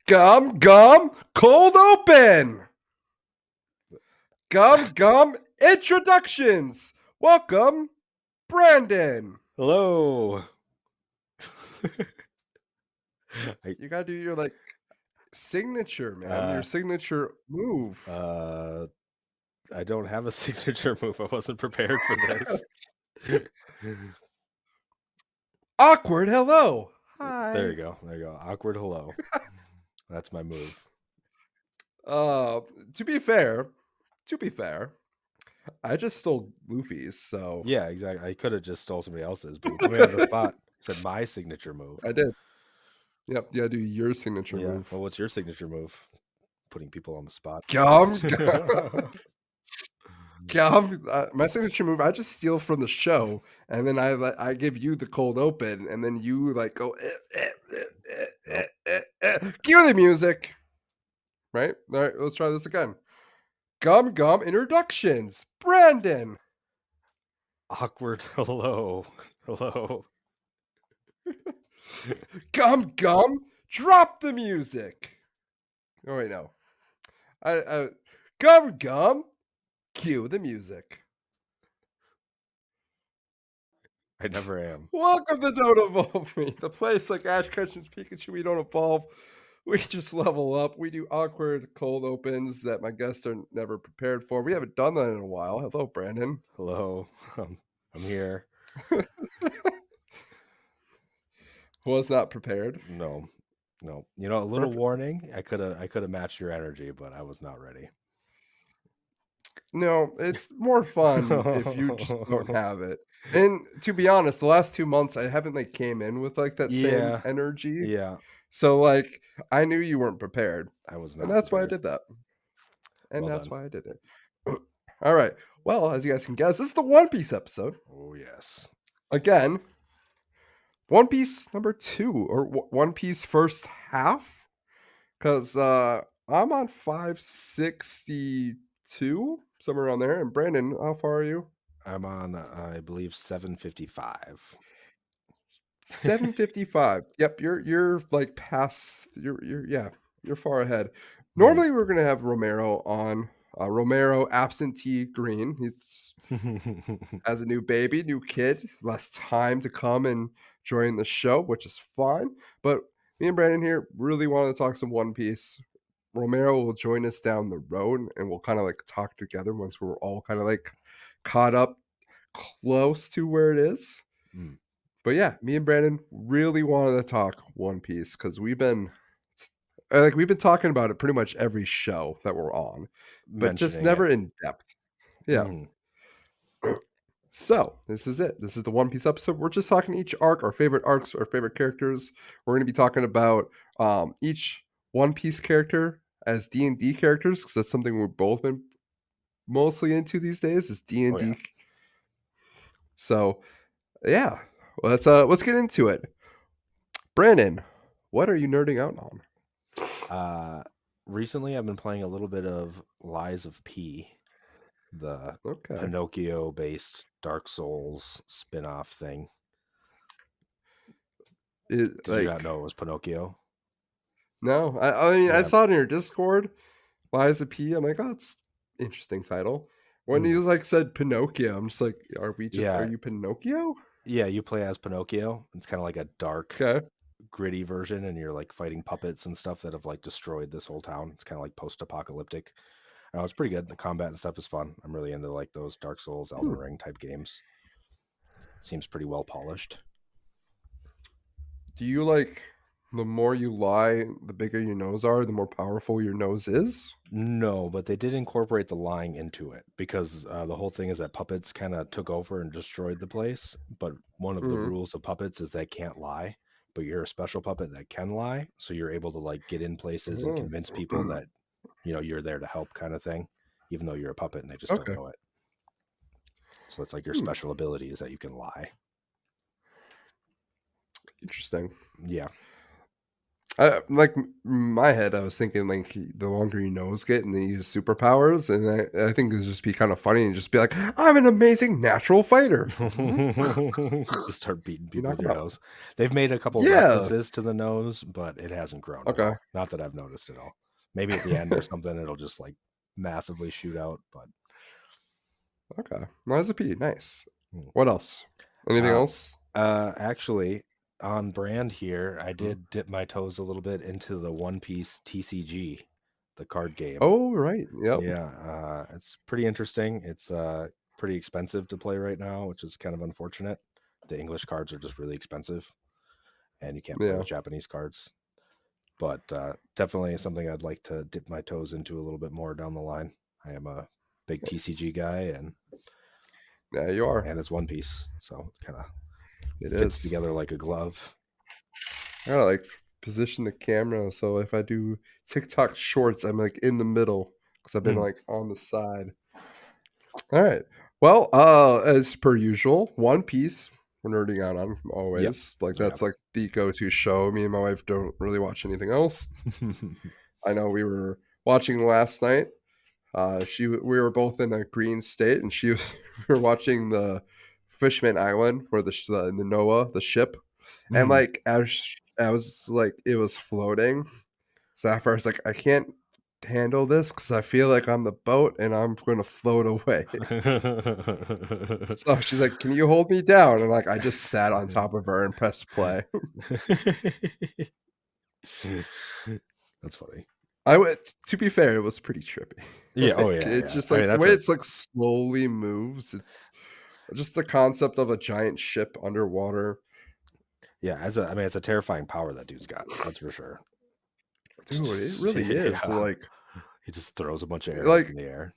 Gum, gum, cold open. Gum, gum, introductions. Welcome, Brandon. Hello. You gotta do your signature, man. Your uh, signature move. uh, I don't have a signature move. I wasn't prepared for this. Awkward hello. There you Hi. go. There you go. Awkward hello. That's my move. Uh, to be fair, to be fair, I just stole Luffy's, so Yeah, exactly. I could have just stole somebody else's, but you put me on the spot. Said my signature move. I did. Yep, you gotta do your signature Yeah. move. Well, what's your signature move? Putting people on the spot. Gum, gum. My signature move. I just steal from the show, and then I give you the cold open, and then you go. Nope. Cue the music. Right. All right. Let's try this again. Gum gum introductions. Brandon. Awkward hello. Hello. Gum gum. Drop the music. Oh wait, no. I gum gum. Cue the music. I never am. Welcome to Don't Evolve Me, the place like Ash Ketchum's Pikachu. We don't evolve, we just level up. We do awkward cold opens that my guests are never prepared for. We haven't done that in a while. Hello, Brandon. Hello. I'm here. Was not prepared. No. No. You know, a little Perfect. warning. I could have matched your energy, but I was not ready. No, it's more fun if you just don't have it. And to be honest, the last 2 months I haven't came in with that same Yeah. energy. Yeah. So I knew you weren't prepared, I was and not that's why I prepared. did that. And Well that's done. why I did it. All right. Well, as you guys can guess, this is the One Piece episode. Oh, yes. Again, One Piece number 2 or One Piece first half cuz I'm on 562 somewhere around there. And Brandon, how far are you? I'm on, I believe, 755. 755. Yep, you're past you're yeah, you're far ahead. Mm. Normally we're going to have Romero on Romero absentee green. He's as a new baby, new kid, less time to come and join the show, which is fine. But me and Brandon here really want to talk some One Piece. Romero will join us down the road and we'll kind of talk together once we're all kind of caught up close to where it is. Mm. But yeah, me and Brandon really wanted to talk One Piece because we've been talking about it pretty much every show that we're on, but just Mentioning it. never in depth. Yeah. Mhm. So this is it. This is the One Piece episode. We're just talking each arc, our favorite arcs, our favorite characters. We're going to be talking about each One Piece character as D&D characters because that's something we've both been mostly into these days is Oh, yeah. D&D. So yeah, let's get into it. Brandon, what are you nerding out on? Uh, Recently, I've been playing a little bit of Lies of P, the Okay. Pinocchio-based Dark Souls spin-off thing. It, Did you not know it was Pinocchio? no, I mean I Yeah. saw it in your Discord. Liza P. I'm like, oh, that's interesting title. When Mm. you said Pinocchio, I'm just like, are Yeah. you Pinocchio? Yeah, you play as Pinocchio. It's kind of like a dark, Okay. gritty version, and you're fighting puppets and stuff that have destroyed this whole town. It's kind of like post-apocalyptic. It's pretty good. The combat and stuff is fun. I'm really into those Dark Souls, Elden Hmm. Ring type games. Seems pretty well polished. Do you the more you lie, the bigger your nose are, the more powerful your nose is? No, but they did incorporate the lying into it because the whole thing is that puppets kind of took over and destroyed the place. But one of the Mm-hmm. rules of puppets is they can't lie, but you're a special puppet that can lie. So you're able to get in places and Oh. convince people that, you're there to help kind of thing, even though you're a puppet and they just don't Okay. know it. So it's your Hmm. special ability is that you can lie. Interesting. Yeah. Like my head, I was thinking like the longer your nose get and they use superpowers, and I think it'd just be kind of funny and just be like, I'm an amazing natural fighter. Mhm. Just start beating You people knock with them your out. nose. They've made a couple Yeah. references to the nose, but it hasn't grown at Okay. all. Not that I've noticed at all. Maybe at the end or something, it'll just like massively shoot out. But Okay. Liza P. Nice. hmm. What else? Anything uh, else? actually, on brand here, I Mhm. did dip my toes a little bit into the One Piece TCG, the card game. Oh, right. Yep. Yeah, it's pretty interesting. It's pretty expensive to play right now, which is kind of unfortunate. The English cards are just really expensive, and you can't play Yeah. with Japanese cards. But definitely something I'd like to dip my toes into a little bit more down the line. I am a big Nice. TCG guy, Yeah, you are. and it's One Piece, so it kind of It fits is. together like a glove. I gotta like position the camera so if I do TikTok shorts, I'm like in the middle because I've been Mm, like on the side. All right. Well, as per usual, One Piece we're nerding out on yeah, always. Like yeah. that's like the go-to show. Me and my wife don't really watch anything else. I know we were watching last night. We were both in a green state, and she was we were watching the Fishman Island where the Noah the ship, and Mm. like I was like it was floating. So after I was like, I can't handle this because I feel like I'm the boat and I'm going to float away. So she's like, "Can you hold me down?" And like I just sat on top of her and pressed play. That's funny. I went. To be fair, it was pretty trippy. Yeah. Oh Like yeah. it's Yeah. just I like mean, the that's way a it's like slowly moves. It's just the concept of a giant ship underwater. yeah. As a I mean, it's a terrifying power that dude's got. That's for sure. It's Dude, it just really is. yeah. Like He just throws a bunch of arrows in like the air.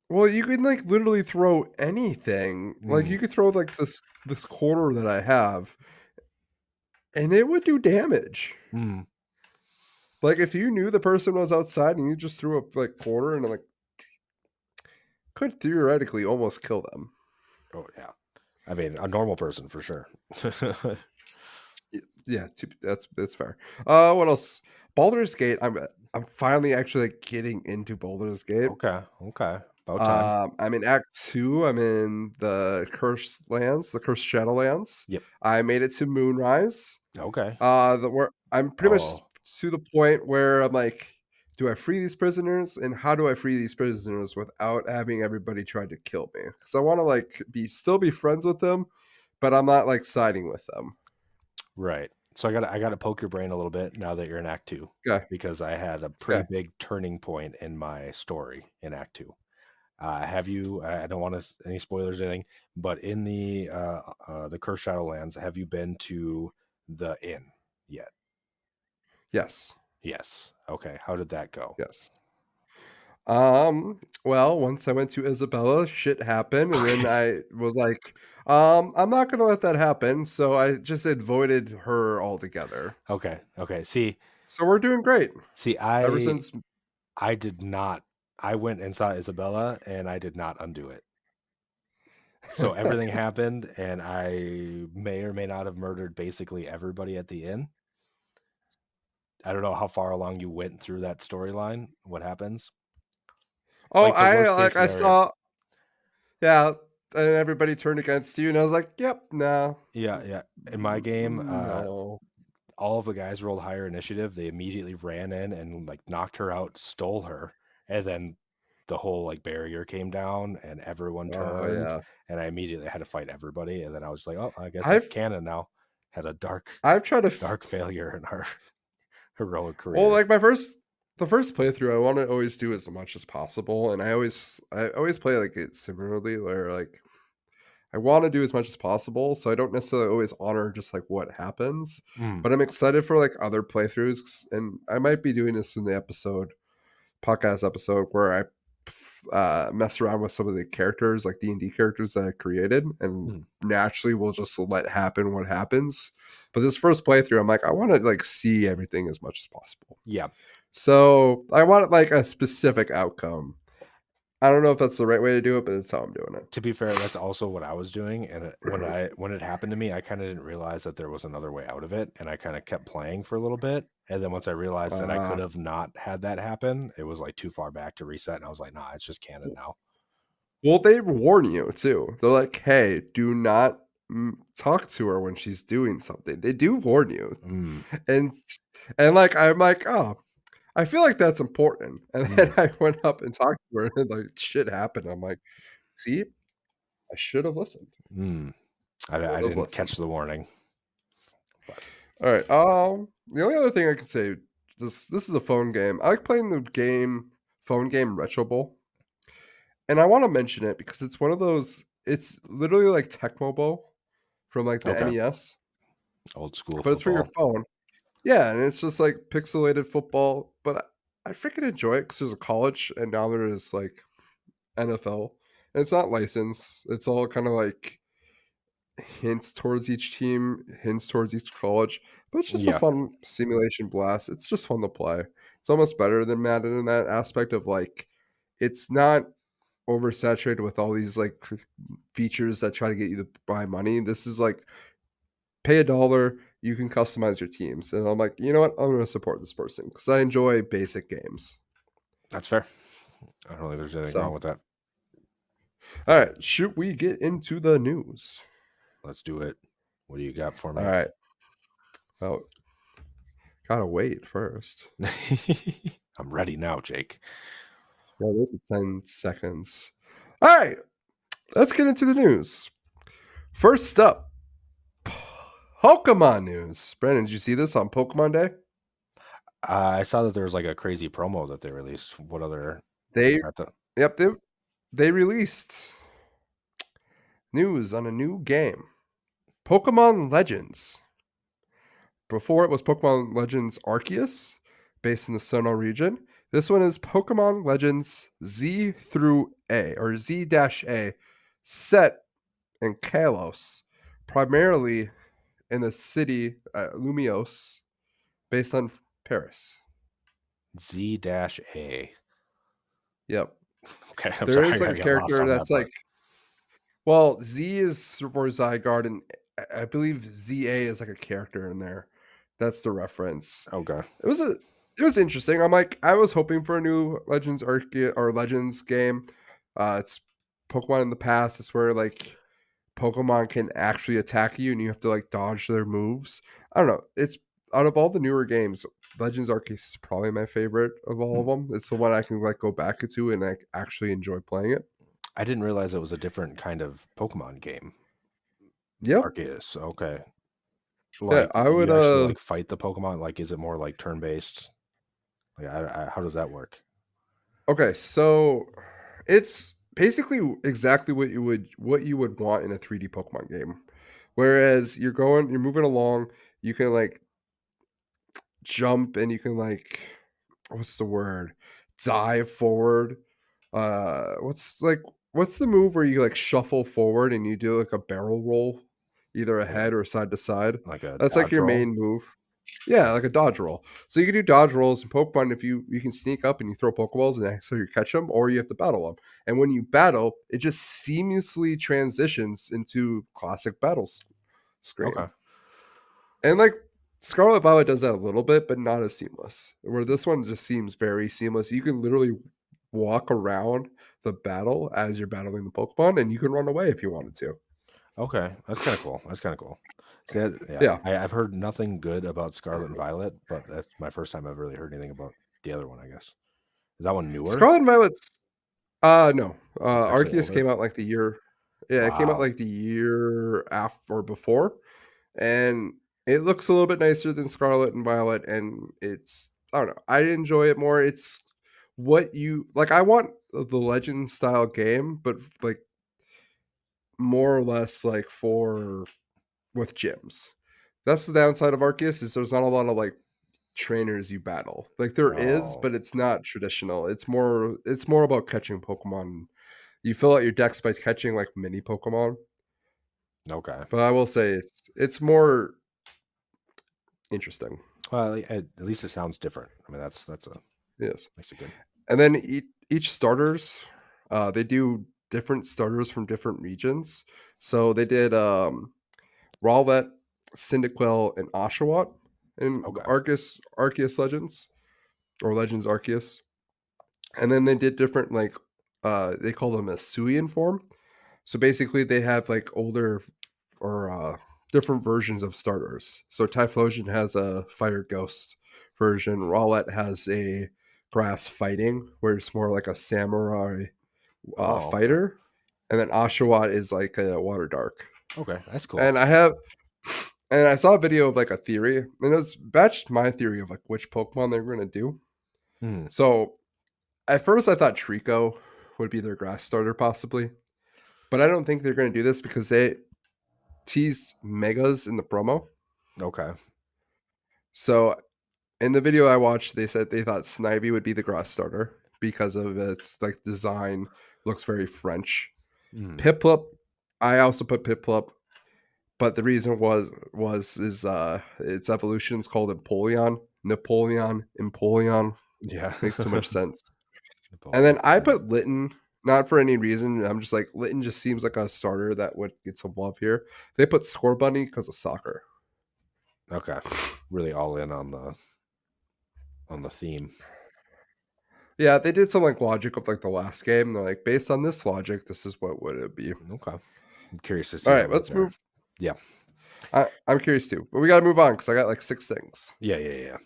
well, you can like literally throw anything. Like Mm, you could throw like this quarter that I have and it would do damage. mm. Like if you knew the person was outside and you just threw a like quarter and like could theoretically almost kill them. Oh yeah. I mean, a normal person for sure. Yeah, that's fair. What else? Baldur's Gate. I'm finally actually like, getting into Baldur's Gate. Okay. Okay. About time. I'm in Act 2. I'm in the Cursed Lands, the Cursed Shadowlands. Yep. I made it to Moonrise. Okay. The where I'm pretty much Oh. to the point where I'm like, do I free these prisoners, and how do I free these prisoners without having everybody try to kill me? Because I want to like still be friends with them, but I'm not like siding with them. Right. So I gotta poke your brain a little bit now that you're in Act Two, Okay, because I had a pretty okay, big turning point in my story in Act Two. Have you? I don't want to any spoilers or anything, but in the Cursed Shadowlands, have you been to the inn yet? yes, Yes. Okay. How did that go? yes. Well, once I went to Isabella, shit happened, and then Okay. I was like, I'm not gonna let that happen, so I just avoided her altogether. Okay. Okay. See. So we're doing great See. ever I since. I did not. I went and saw Isabella, and I did not undo it. So everything happened, and I may or may not have murdered basically everybody at the inn. I don't know how far along you went through that storyline. What happens? Oh, Like the I worst case like I scenario. saw, yeah, and everybody turned against you, and I was like, "Yep, nah, Yeah, yeah. In my game, no, all of the guys rolled higher initiative. They immediately ran in and like knocked her out, stole her, and then the whole like barrier came down and everyone oh turned, yeah." and I immediately had to fight everybody. And then I was like, oh, I guess I'm I've canon now. Had a I've tried to, dark failure in our heroic well, career. like the first playthrough, I want to always do as much as possible, and I always play like it similarly, where like I want to do as much as possible, so I don't necessarily always honor just like what happens, Mm, but I'm excited for like other playthroughs, and I might be doing this in the podcast episode where I mess around with some of the characters, like D&D characters that I created, and mm. naturally we'll just let happen what happens. But this first playthrough, I'm like, I want to like see everything as much as possible. Yeah. So I want like a specific outcome. I don't know if that's the right way to do it, but that's how I'm doing it. To be fair, that's also what I was doing, and when it happened to me, I kinda didn't realize that there was another way out of it, and I kinda kept playing for a little bit, and then once I realized that I could Uh, have not had that happen, it was, like, too far back to reset, and I was like, "Nah, it's just canon now." well, they warn you too. They're like, "Hey, do not talk to her when she's doing something." They do warn you, Mm, and like I'm like, "Oh, I feel like that's important." And then mm, I went up and talked to her, and like shit happened. I'm like, "See, I should have listened. mm. I Should have didn't listened." catch the warning, but All right. The only other thing I could say, this is a phone game. I like playing the phone game Retro Bowl, and I want to mention it because it's one of those. It's literally like Tecmo Bowl from like the okay. NES, Old school but it's for your football. phone. Yeah, and it's just like pixelated football, but I freaking enjoy it because there's a college, and now there is like NFL, and it's not licensed. It's all kind of like hints towards each team, hints towards each college, but it's just a Yeah, fun simulation blast. It's just fun to play. It's almost better than Madden in that aspect of like it's not oversaturated with all these like features that try to get you to buy money. This is like pay a dollar, you can customize your teams. And I'm like, you know what? I'm going to support this person because I enjoy basic games. that's fair. I don't think there's anything So, wrong with that. all right, should we get into the news? Let's do it. What do you got for All me? right. Oh, gotta wait first. I'm ready now, Jake. Yeah, wait for 10 seconds. All right, let's get into the news. First up, Pokemon news. Brandon, did you see this on Pokemon Day? I saw that there was like a crazy promo that they released. What other They, is that the yep, they released news on a new game, Pokemon Legends. Before it was Pokemon Legends Arceus, based in the Sinnoh region. This one is Pokemon Legends Z through A or Z-A, set in Kalos, primarily in the city Lumios, based on Paris. Z-A? Yep. Okay, I'm There sorry, is like I a got lost character on that that's part. like, well, Z is for Zygarde, and I believe ZA is like a character in there. That's the reference. Okay. It was a it was interesting. I'm like, I was hoping for a new Legends Arceus or Legends game. It's Pokemon in the past. It's where like Pokemon can actually attack you and you have to like dodge their moves. I don't know. It's out of all the newer games, Legends Arceus is probably my favorite of all of Hmm. them. It's the one I can like go back to and like actually enjoy playing it. I didn't realize it was a different kind of Pokemon game. Yep. Arceus. Okay. Yeah, Like I would you actually like fight the Pokemon? Like, is it more like turn-based? Like, how does that work? okay, so it's basically exactly what you would want in a 3D Pokemon game. Whereas you're moving along, you can like jump and you can like what's the word? Dive forward. What's the move where you like shuffle forward and you do like a barrel roll, either Like a ahead or side to side? like a That's like dodge your roll? main move. Yeah, like a dodge roll. So you can do dodge rolls in Pokemon if you can sneak up and you throw Pokeballs and so you catch them, or you have to battle them. And when you battle, it just seamlessly transitions into classic screen. Okay. And like Scarlet Violet does that a little bit, but not as seamless. Where this one just seems very seamless. You can literally walk around the battle as you're battling the Pokemon, and you can run away if you wanted to. Okay, that's kinda cool, that's kinda cool. See, yeah, Yeah. I've heard nothing good about Scarlet and Violet, but that's my first time I've really heard anything about the other one, I guess. Is that one newer? Scarlet and Violet's no. It's actually Arceus older? came out like the year. Yeah, it came out Wow, like the year after or before, and it looks a little bit nicer than Scarlet and Violet, and it's I don't know. I enjoy it more. It's what you like. I want the Legend style game, but like more or less like for with gyms. That's the downside of Arceus is there's not a lot of like trainers you battle. Like there is, oh, but it's not traditional. It's more about catching Pokemon. You fill out your decks by catching like mini Pokemon. okay. But I will say it's more interesting. Well, at least it sounds different. I mean, that's a Yes. makes it good. And then each starters They do different starters from different regions. So they did Rowlet, Cyndaquil, and Oshawott in the Okay. Arceus Legends or Legends Arceus. And then they did different like they call them a Suian form. So basically they have like older or different versions of starters. So Typhlosion has a Fire Ghost version. Rowlet has a Grass Fighting, where it's more like a samurai Oh, okay. fighter, and then Oshawott is like a Water Dark. Okay, that's cool. And I saw a video of like a theory, and it was matched my theory of like which Pokemon they're going to do. Hmm. So at first I thought Trico would be their grass starter possibly, but I don't think they're going to do this because they teased Megas in the promo. Okay. So in the video I watched, they said they thought Snivy would be the grass starter because of its like design looks very French. Hmm. Piplup, I also put Piplup, but the reason was is its evolution is called Empoleon. Empoleon Yeah. makes too much sense. And then Napoleon. I Hmm. put Litten, not for any reason. I'm just like Litten just seems like a starter that would get some love here. They put Score Bunny because of soccer. Okay. Really all in on the theme. Yeah, they did some like logic of like the last game. They're like, based on this logic, this is what would it be. Okay. I'm curious to All see how right, they let's fare. move. Yeah. I'm curious too, but we got to move on because I got like 6 things. Yeah, yeah, yeah.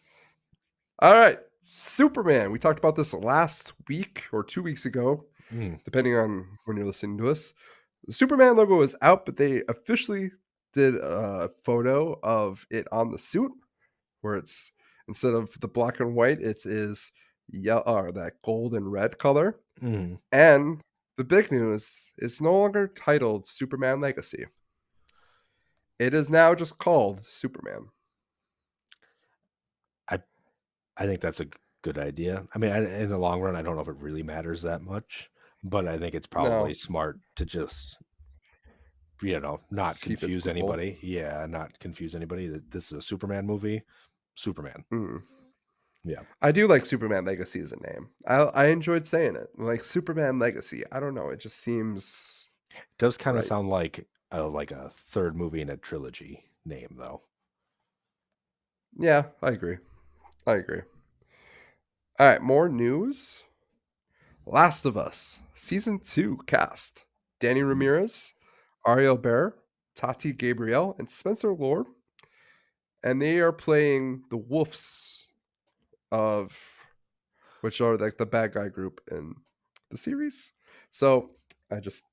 All right, Superman. We talked about this last week or 2 weeks ago, Mm. depending on when you're listening to us. The Superman logo is out, but they officially did a photo of it on the suit, where it's instead of the black and white, it is yellow or that gold and red color. Mm. And the big news is no longer titled Superman Legacy. It is now just called Superman. I I think that's a good idea. I mean, in the long run, I don't know if it really matters that much, but I think it's probably No, smart to just not just keep it confuse simple. anybody. Yeah, not confuse anybody. That this is a Superman movie. Superman. Mm. Yeah. I do like Superman Legacy as a name. I enjoyed saying it. Like Superman Legacy. I don't know. It just seems It does kind of right. sound like a third movie in a trilogy name, though. Yeah, I agree. I agree. All right, more news. Last of Us season 2 cast: Danny Mm. Ramirez, Ariel Bear, Tati Gabrielle, and Spencer Lord, and they are playing the Wolves of which are like the bad guy group in the series. So I just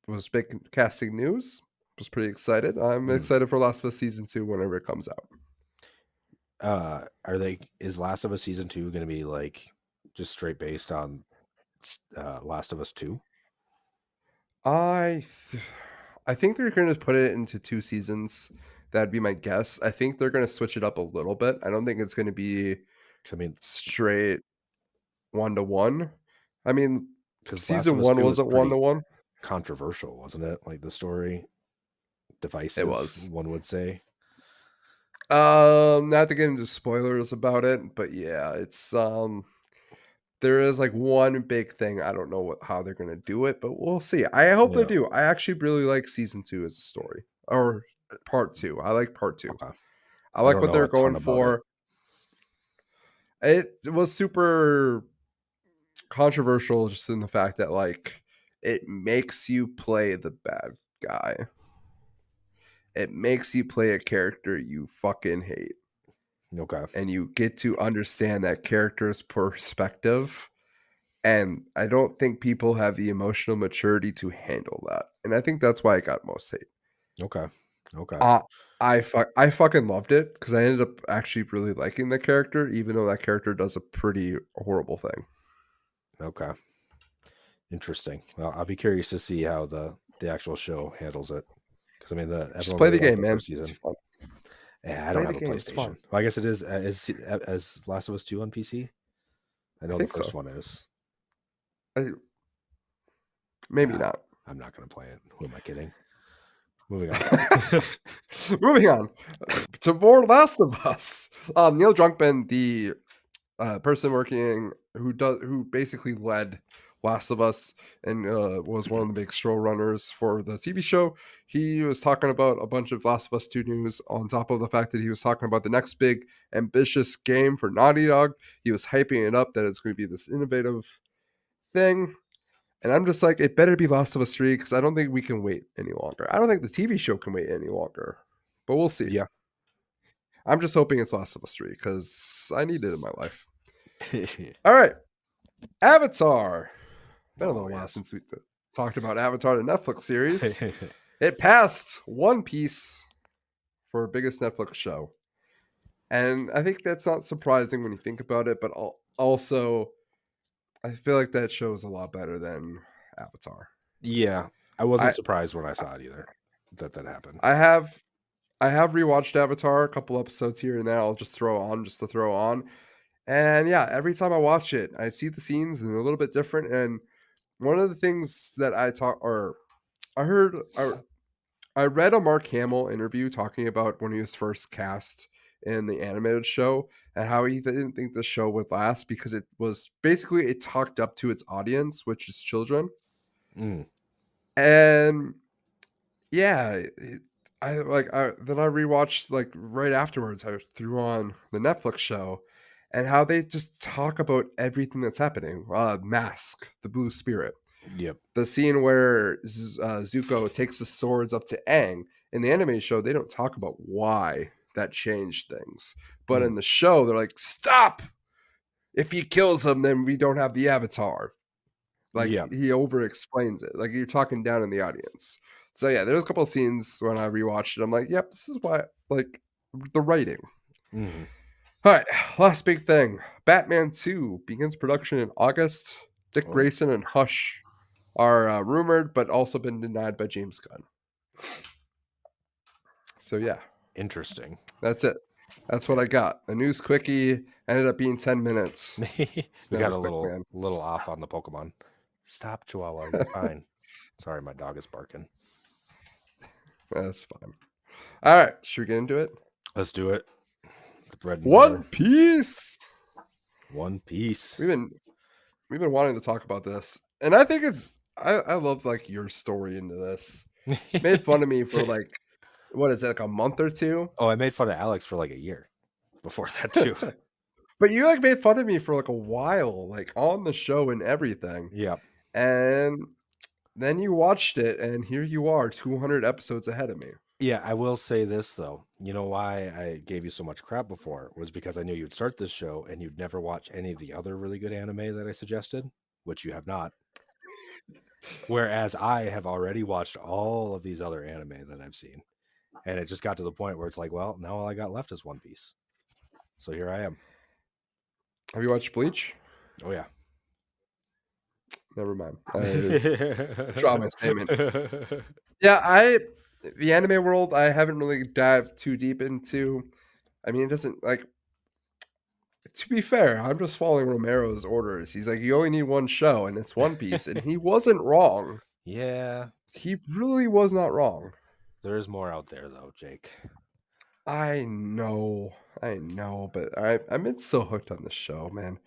was big casting news. Was pretty excited. I'm Mm. excited for Last of Us season 2 whenever it comes out. Are they? Is Last of Us season 2 going to be like just straight based on Last of Us 2? I th- I think they're going to put it into 2 seasons. That'd be my guess. I think they're going to switch it up a little bit. I don't think it's going to be 'Cause, I mean, straight 1 to 1. I mean, because Last of season Us 1 2 was wasn't one to pretty one. controversial, wasn't it? Like the story, It divisive, was. one would say. Not to get into spoilers about it, but yeah, it's there is like one big thing. I don't know how they're gonna do it, but we'll see. I hope they Yeah. do. I actually really like season 2 as a story. Or part 2. I like part 2. Okay. I I like don't what know they're a ton going about it. for. It was super controversial just in the fact that like it makes you play the bad guy. It makes you play a character you fucking hate. Okay. And you get to understand that character's perspective. And I don't think people have the emotional maturity to handle that. And I think that's why I got most hate. Okay. Okay. Uh, I fucking loved it because I ended up actually really liking the character, even though that character does a pretty horrible thing. Okay. Interesting. Well, I'll be curious to see how the actual show handles it. Because I mean, the Just everyone play really the liked game, the man. first It's season. fun. Yeah, I don't Play the have a game. It's PlayStation. fun. Well, I guess it is as Last of Us 2 on PC. I I know the think first so. one is. I, maybe Nah, not. I'm not going to play it. Who am I kidding? Moving on. Moving on to more Last of Us. Neil Druckmann, the person working who basically led Last of Us and was one of the big showrunners for the TV show. He was talking about a bunch of Last of Us 2 news on top of the fact that he was talking about the next big ambitious game for Naughty Dog. He was hyping it up that it's going to be this innovative thing. And I'm just like, it better be Last of Us 3 because I don't think we can wait any longer. I don't think the TV show can wait any longer, but we'll see. Yeah. I'm just hoping it's Last of Us 3 because I need it in my life. All right. Avatar. Been a Oh, little while yes. since we talked about Avatar, the Netflix series. It passed One Piece for biggest Netflix show. And I think that's not surprising when you think about it, but also I feel like that show is a lot better than Avatar. Yeah, I wasn't I surprised when I saw it either, that happened. I have I have rewatched Avatar a couple episodes here and there. I'll just throw on just to throw on. And yeah, every time I watch it, I see the scenes and they're a little bit different. And one of the things that I heard I read a Mark Hamill interview talking about when he was first cast in the animated show and how he didn't think the show would last because it was basically it talked up to its audience, which is children. Mm, And yeah, I then I rewatched like right afterwards. I threw on the Netflix show, and how they just talk about everything that's happening. Mask, the Blue Spirit, yep. the scene where Zuko takes the swords up to Aang. In the anime show, they don't talk about why that changed things, but Mm, in the show, they're like, "Stop! If he kills him, then we don't have the Avatar." Like, yep. he over explains it, like, you're talking down in the audience. So, yeah, there's a couple of scenes when I rewatched it, I'm like, "Yep, this is why," like, the writing. Mhm. Alright, last big thing. Batman 2 begins production in August. Dick Oh, Grayson and Hush are, rumored, but also been denied by James Gunn. So, yeah, interesting. that's it. That's what Okay. I got. A news quickie ended up being 10 minutes. It's We never got a quick, man. little off on the Pokemon. Stop, Chihuahua, you're fine. Sorry, my dog is barking. That's fine. Alright, should we get into it? Let's do it. The bread and One butter. Piece! One Piece. We've been we've been wanting to talk about this, and I think I love, like, your story into this. Made fun of me for, like, what is it, like, a month or 2? Oh, I made fun of Alex for like a year before that too. But you, like, made fun of me for, like, a while, like, on the show and everything, Yep. and then you watched it, and here you are 200 episodes ahead of me. Yeah, I will say this though. You know why I gave you so much crap before was because I knew you'd start this show and you'd never watch any of the other really good anime that I suggested, which you have not. Whereas I have already watched all of these other anime that I've seen. And it just got to the point where it's like, well, now all I got left is One Piece. So here I am. Have you watched Bleach? Oh yeah. Never mind. I withdraw my statement. Yeah, the anime world, I haven't really dived too deep into. I mean, it doesn't like to be fair, I'm just following Romero's orders. He's like, you only need one show, and it's One Piece, and he wasn't wrong. Yeah. He really was not wrong. There is more out there though, Jake. I know, but I'm been so hooked on this show, man.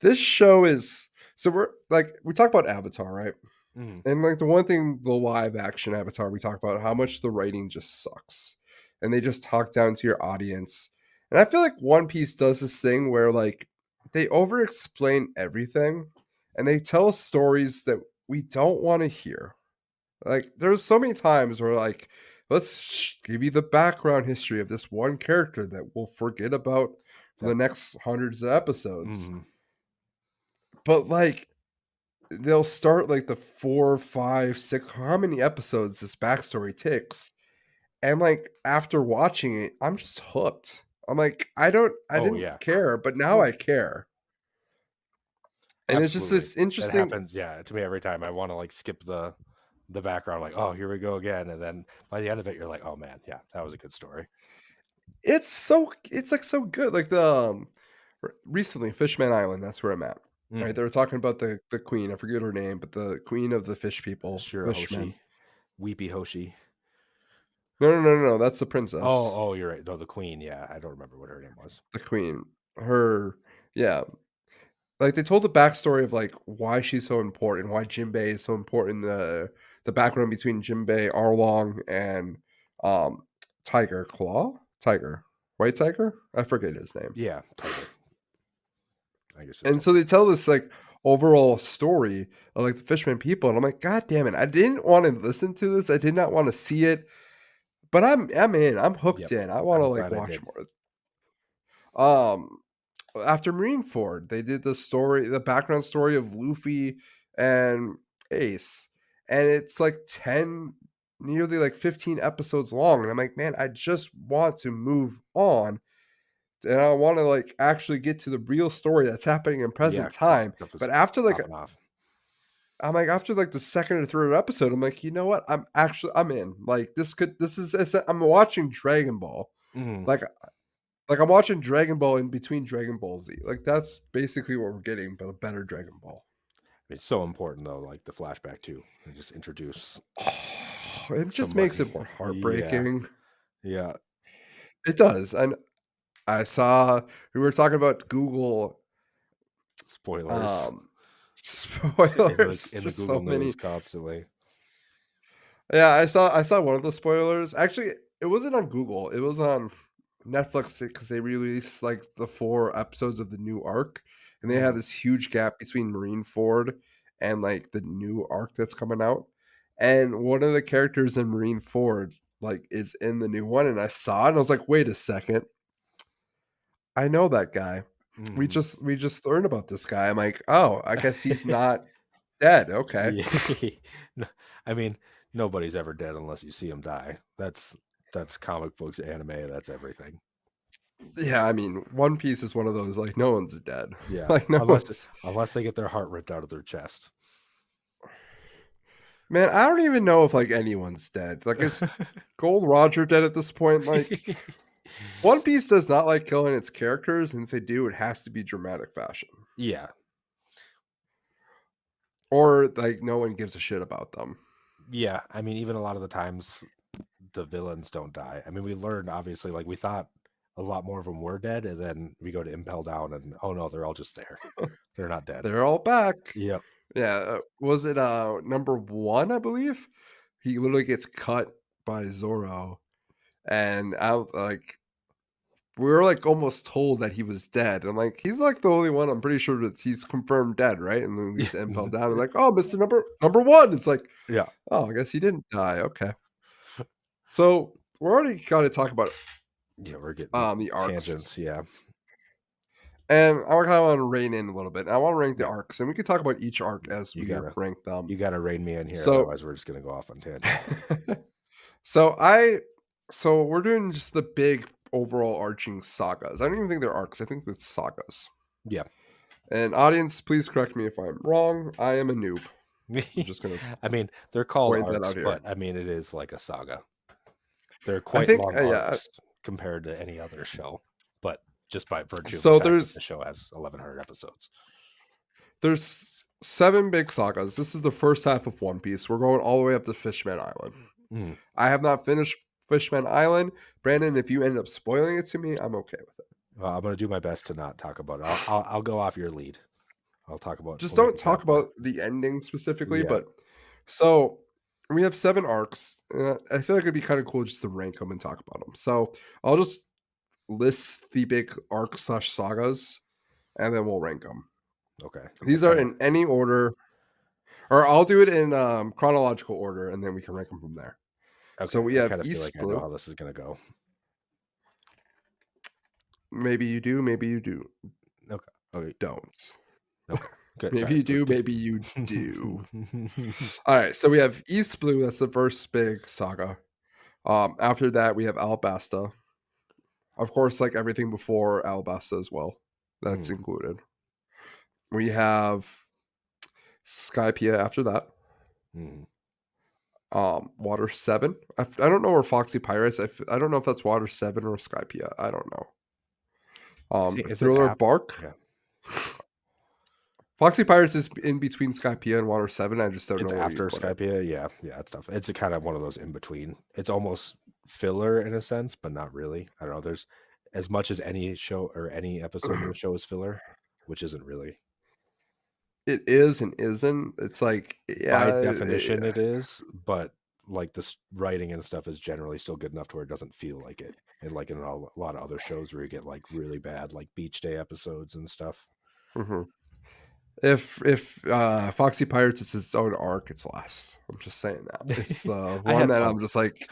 This show is so we're like we talk about Avatar, right? Mhm. And like the one thing, the live action Avatar, we talk about how much the writing just sucks, and they just talk down to your audience. And I feel like One Piece does this thing where like they over explain everything, and they tell stories that we don't want to hear. Like there's so many times where like give you the background history of this one character that we'll forget about for the Yep. next hundreds of episodes. Mhm. But like they'll start like the 4, 5, 6, how many episodes this backstory takes. And like after watching it, I'm just hooked. I'm like, I Oh didn't yeah. care, but now Oh, I care. And it's just absolutely. this That interesting. happens, yeah, to me every time. I wanna, like, skip the background, like, "Oh, here we go again," and then by the end of it, you're like, "Oh, man, yeah, that was a good story." It's like so good. Like the recently Fishman Island, that's where I'm at. Right? Mhm. They were talking about the queen. I forget her name, but the queen of the fish people, Shirahoshi. fishmen. Weepy Hoshi. No. That's the princess. Oh, you're right. No, the queen, yeah, I don't remember what her name was. The queen. Her, yeah. like, they told the backstory of, like, why she's so important, why Jinbei is so important, the background between Jinbei, Arlong, and, um, Tiger Claw? Tiger. White Tiger? I forget his name. Yeah, Tiger. I guess just And so Tiger. they tell this, like, overall story of, like, the Fishman people, and I'm like, "God damn it, I didn't wanna listen to this, I did not wanna see it, but I'm in, I'm hooked Yep. in, I wanna, I'm like, glad I watch did. more." Um, after Marineford, they did the background story of Luffy and Ace, and it's, like, 10, nearly, like, 15 episodes long, and I'm like, "Man, I just want to move on, and I wanna, like, actually get to the real story that's happening in Yeah, present because time." stuff was But after, like, popping off. I'm like, after, like, the 2nd or 3rd episode, I'm like, "You know what? I'm in." Like, this is it's I'm watching Dragon Ball. Mhm. Like I'm watching Dragon Ball in between Dragon Ball Z. Like, that's basically what we're getting, but a better Dragon Ball. It's so important though, like the flashback too, and just introduce It just makes somebody. it more Yeah, heartbreaking. yeah. It does, and I saw we were talking about Google, Spoilers um, spoilers. in the There's Google so News many. constantly. Yeah, I saw one of the spoilers. Actually, it wasn't on Google. It was on Netflix because they released like the 4 episodes of the new arc, and they had Mhm, this huge gap between Marineford and like the new arc that's coming out. And one of the characters in Marineford like is in the new one, and I saw it, and I was like, wait a second, I know that guy. We mhm. just we just learned about this guy. I'm like, oh, I guess he's not dead. Okay. Yeah. No, I mean, nobody's ever dead unless you see them die. That's comic books, anime, that's everything. Yeah, I mean, One Piece is one of those, like, no one's dead. Yeah, Like, no one's unless they get their heart ripped out of their chest. man, I don't even know if, like, anyone's dead. Like, is Gold Roger dead at this point? Like, One Piece does not like killing its characters, and if they do, it has to be dramatic fashion. Yeah, Or, like, no one gives a shit about them. yeah. I mean, even a lot of the times the villains don't die. I mean, we learned obviously, like we thought a lot more of them were dead, and then we go to Impel Down, and oh no, they're all just there. They're not dead. They're all back. Yep. Yeah, was it, number 1, I believe? He literally gets cut by Zoro, and out like we were, like, almost told that he was dead. I'm like, "He's, like, the only one I'm pretty sure that he's confirmed dead, right?" And then we get to Impel Down and like, "Oh, Mr. Number 1." It's like, Yeah. "Oh, I guess he didn't die, okay." So, we're already gotta talk about, Yeah, we're getting the arcs, tangents. Yeah. and I kinda wanna rein in a little bit. I wanna rank the Yeah. arcs, and we can talk about each arc as You we gotta rank them. you gotta rein me in here, So otherwise we're just gonna go off on tangents. so I so we're doing just the big overall arching sagas. I don't even think they're arcs, I think it's sagas. Yeah. And audience, please correct me if I'm wrong. I am a noob. I'm just gonna I mean, they're called point that arcs, out here. but I mean it is like a saga. They're I quite think, long yeah. arcs compared to any other show, but just by virtue of the So fact that the there's show has 1,100 episodes. there's 7 big sagas. This is the first half of One Piece. We're going all the way up to Fishman Island. Mm. I have not finished Fishman Island. Brandon, if you end up spoiling it to me, I'm okay with it. Well, I'm gonna do my best to not talk about it. I'll go off your lead. I'll talk about Just when we don't get to that talk point. about the ending specifically, Yeah. but so we have 7 arcs. I feel like it'd be kind of cool just to rank them and talk about them. So I'll just list the big arc/sagas, and then we'll rank them. Okay. These What are kind of in any order, or I'll do it in chronological order, and then we can rank them from there. So okay. we I have kind of feel East like I know Blue. how this is gonna go. Maybe you do, maybe you do Okay. Okay. don't. Okay. Good. Maybe Sorry. you do, maybe you do. All right, so we have East Blue. That's the first big saga. After that, we have Alabasta. Of course, like everything before Alabasta as well. That's Mm, included. We have Skypia after that. mm. Water 7. I don't know where Foxy Pirates. I don't know if that's Water 7 or Skypia. I don't know. I think is it Thriller app? Bark. Yeah. Foxy Pirates is in between Skypia and Water 7. I just don't It's know where you after put it. Skypea. Yeah. Yeah. It's tough. It's a kind of one of those in between. It's almost filler in a sense, but not really. I don't know. There's as much as any show or any episode in the show is filler, which isn't really. it is and isn't. It's like, By yeah, definition, it is, but, like, the writing and stuff is generally still good enough to where it doesn't feel like it. And, like, in a lot of other shows where you get, like, really bad, like, beach day episodes and stuff. mhm. If Foxy Pirates is its own arc, it's less. I'm just saying that. It's the I one had that fun. I'm just like,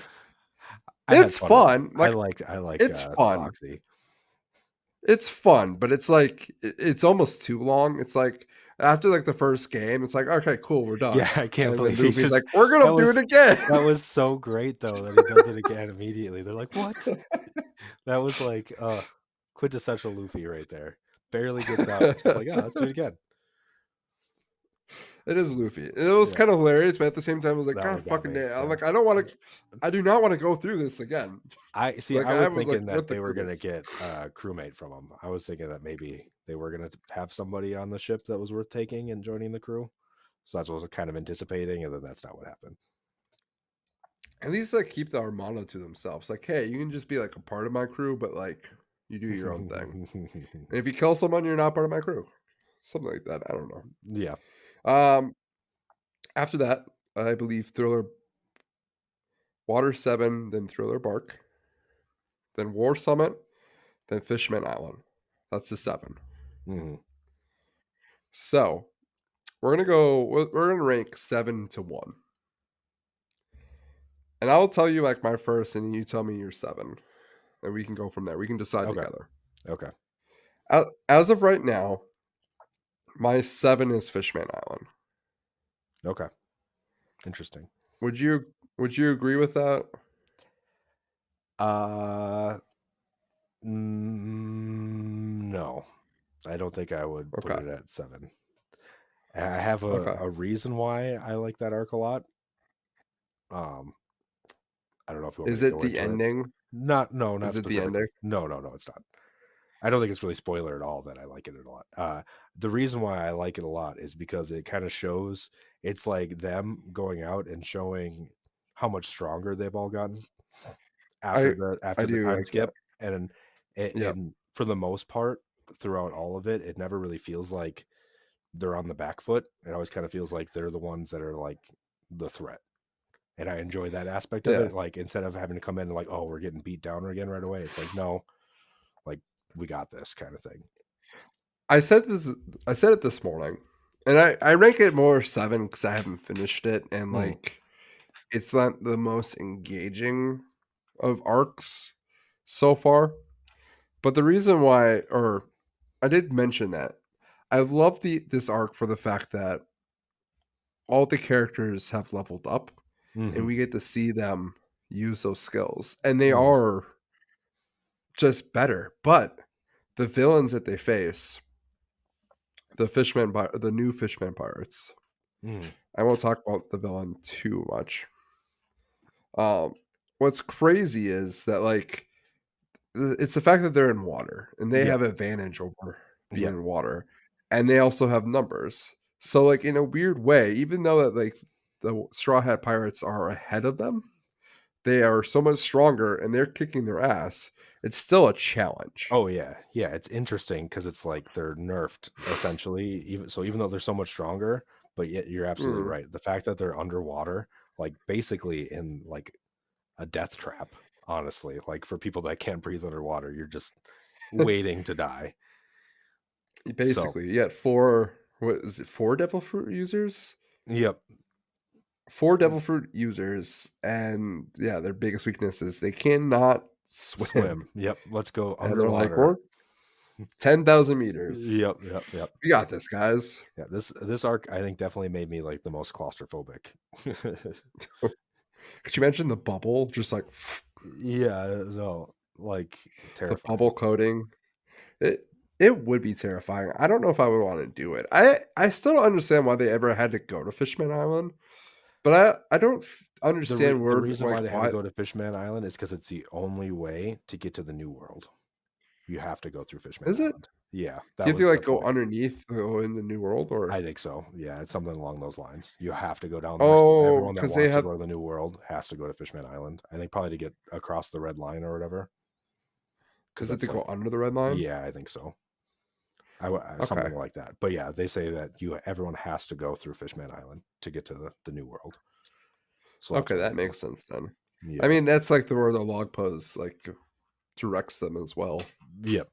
I had it's fun with it. fun, like, I like, it's fun. Foxy. It's fun, but it's like it's almost too long. It's like after, like, the first game, it's like, "Okay, cool, we're done." Yeah, I can't And then believe he Luffy's just like, "We're that gonna do it was again." that was so great though that he does it again immediately. They're like, "What?" That was like, quintessential Luffy right there. Barely gets out. It's just like, "Oh, let's do it again." It is Luffy. It was Yeah, kinda hilarious, but at the same time, I was like, that "God one got fucking me. damn." I'm Yeah. like, I do not wanna go through this again. I see, Like, I I was was, like, thinking that with the they were gonna crewmates. get a crewmate from him. I was thinking that maybe they were gonna have somebody on the ship that was worth taking and joining the crew. So that's what I was kind of anticipating, and then that's not what happened. At least, like, keep the Armada to themselves. Like, "Hey, you can just be, like, a part of my crew, but, like, you do your own thing. And if you kill someone, you're not part of my crew." Something like that, I don't know. Yeah. Um, After that, I believe Thriller Water 7, then Thriller Bark, then War Summit, then Fishman Island. That's the 7. Mhm. So, we're gonna rank 7 to 1. And I'll tell you, like, my first, and you tell me your 7, and we can go from there. We can decide Okay. together. Okay. As of right now, my 7 is Fishman Island. Okay. Interesting. Would you agree with that? Uh, no. I don't think I would put Okay, it at 7. And I have okay. a reason why I like that arc a lot. Um, I don't know if you want me Is to it go the into it. ending? Not no, not Is it the ending? specifically. No, no, no, it's not. I don't think it's really spoiler at all that I like it a lot. The reason why I like it a lot is because it kind of shows it's like them going out and showing how much stronger they've all gotten I I after the do time like that. skip, and Yep. and for the most part throughout all of it, it never really feels like they're on the back foot. It always kind of feels like they're the ones that are like the threat. And I enjoy that aspect of Yeah. it. Like instead of having to come in and like, oh, we're getting beat down again right away. It's like, no, like we got this kind of thing. I said this I said it this morning, and I rank it more 7 because I haven't finished it, and, Mhm, like, it's not the most engaging of arcs so far, but the reason why or I did mention that. I love this arc for the fact that all the characters have leveled up, and mhm, we get to see them use those skills, and they mhm, are just better, but the villains that they face, the new Fishman pirates, mhm. I won't talk about the villain too much. Um, what's crazy is that, like, it's the fact that they're in water, and they Yep, have advantage over being yep. in water, and they also have numbers. So, like, in a weird way, even though that, like, the Straw Hat Pirates are ahead of them, they are so much stronger, and they're kicking their ass. It's still a challenge. Oh yeah, yeah. It's interesting because it's like they're nerfed essentially. Even though they're so much stronger, but yet you're absolutely Mm. right. The fact that they're underwater, like basically in like a death trap, honestly. Like for people that can't breathe underwater, you're just waiting to die. So, Basically, you got 4 what is it, 4 devil fruit users? yep. 4 devil fruit users, and, yeah, their biggest weakness is they cannot swim, Swim. Yep. Let's go and they're like, underwater. "We're 10,000 meters. Yep, yep, yep. We got this, guys." Yeah, this arc I think definitely made me like the most claustrophobic. Could you imagine the bubble just, like, Yeah, no, like the terrifying. bubble coating? It it would be terrifying. I don't know if I would wanna do it. I still don't understand why they ever had to go to Fishman Island, but I don't understand The where reason like, why they had to why go to Fishman Island is because it's the only way to get to the new world. You have to go through Fishman is it? Island. Yeah, Do that you have to, was the like, go point. underneath to go in the new world, or I think so. Yeah, it's something along those lines. You have to go down there. So Oh, everyone that because they wants to have go to the new world has to go to Fishman Island. I think probably to get across the red line or whatever. Because is it to that's go like, under the red line? yeah, I think so. Okay. Something like that. But yeah, they say that everyone has to go through Fishman Island to get to the new world. So that's Okay, where that they go. makes sense then. I Yeah. mean, that's like the where the log pose like directs them as well. Yep.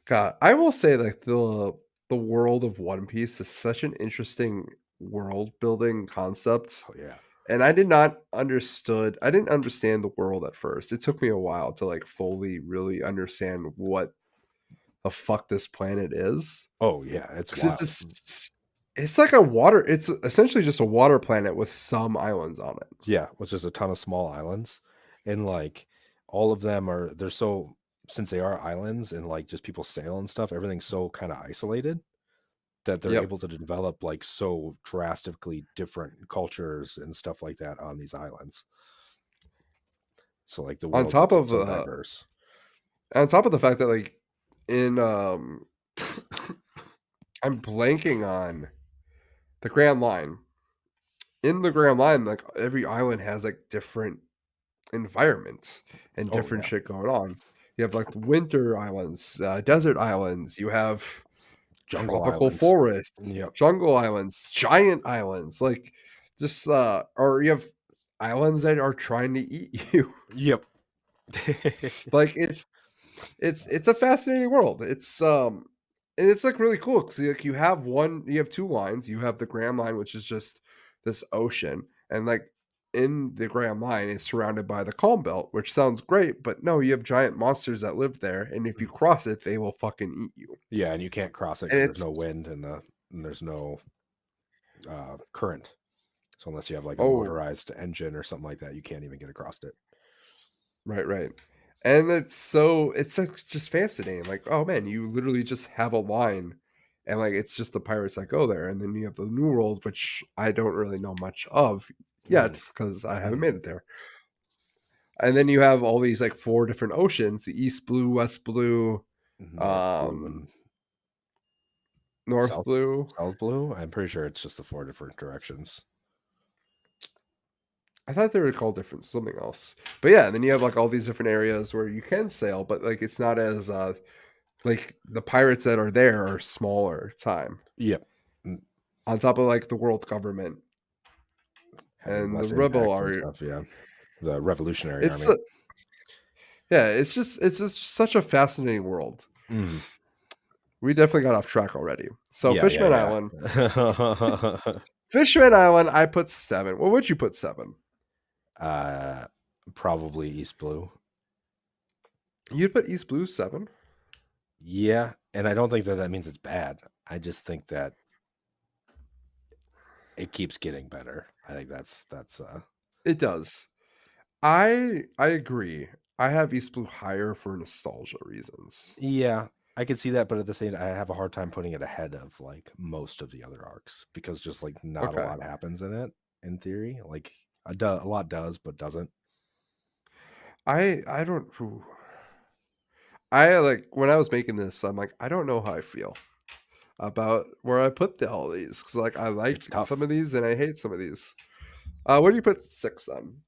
God, I will say like the world of One Piece is such an interesting world building concept. Oh yeah. And I didn't understand the world at first. It took me a while to like fully really understand what the fuck this planet is. Oh yeah. It's 'Cause it's wild. this it's like a water it's essentially just a water planet with some islands on it. Yeah, which is a ton of small islands, and like all of them are they're so since they are islands and like just people sail and stuff, everything's so kind of isolated that they're Yep. able to develop like so drastically different cultures and stuff like that on these islands. So like the On world top is of so diverse. the fact that like in I'm blanking on the Grand Line. In the Grand Line, like every island has like different environments and Oh different yeah, shit going on. You have like winter islands, desert islands, you have jungle tropical islands. forests, Yep. jungle islands, giant islands, like just or you have islands that are trying to eat you. Yep. Like it's a fascinating world. It's and it's like really cool because like you have two lines. You have the Grand Line, which is just this ocean, and like in the Grand Line is surrounded by the Calm Belt, which sounds great, but no, you have giant monsters that live there, and if you cross it, they will fucking eat you. Yeah, and you can't cross it And because there's it's no wind and there's no current. So unless you have like a oh motorized engine or something like that, you can't even get across it. right, right. And it's like just fascinating. Like, oh man, you literally just have a line and like it's just the pirates that go there. And then you have the New World, which I don't really know much of Mm, yet because I haven't mhm. made it there. And then you have all these like four different oceans, the East Blue, West Blue, North blue um, and North south Blue. south blue. I'm pretty sure it's just the four different directions. I thought they were called different something else. But yeah, and then you have like all these different areas where you can sail, but like it's not as like the pirates that are there are smaller time. Yep. Mm, On top of like the world government having and the less rebel impact and are stuff. Yeah, the Revolutionary it's Army. a, yeah, it's just such a fascinating world. Mm, We definitely got off track already. So yeah, Fishman yeah, Island. yeah. Fishman Island, I put 7. What would you put 7? uh, Probably East Blue. You'd put East Blue 7? Yeah, and I don't think that means it's bad. I just think that it keeps getting better. I think that's. It does. I agree. I have East Blue higher for nostalgia reasons. Yeah, I can see that, but at the same time, I have a hard time putting it ahead of like most of the other arcs because just like not a Okay. lot happens in it in theory. Like a lot does, but doesn't. I don't ooh. I like when I was making this, I'm like, I don't know how I feel about where I put all these because like I It's like some tough. of these and I hate some of these. Where do you put 6 on?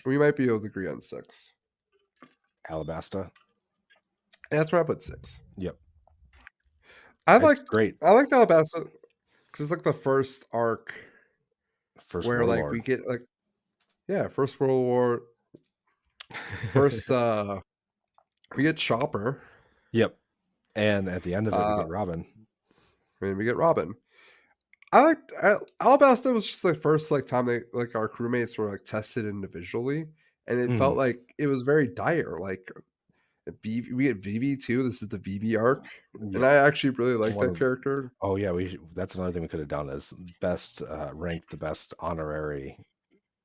We might be able to agree on 6. Alabasta. And that's where I put 6. Yep, I like it's great. I like Alabasta because it's like the first arc First where like we Warlord. get like yeah, First World War, first we get Chopper, Yep, and at the end of it, we uh get Robin. and we get Robin. I like Alabasta was just the first like time they like our crewmates were like tested individually, and it Mhm. felt like it was very dire. Like we get Vivi too. This is the Vivi arc, and Yep. I actually really like One that of character. Oh yeah, that's another thing we could have done is best ranked the best honorary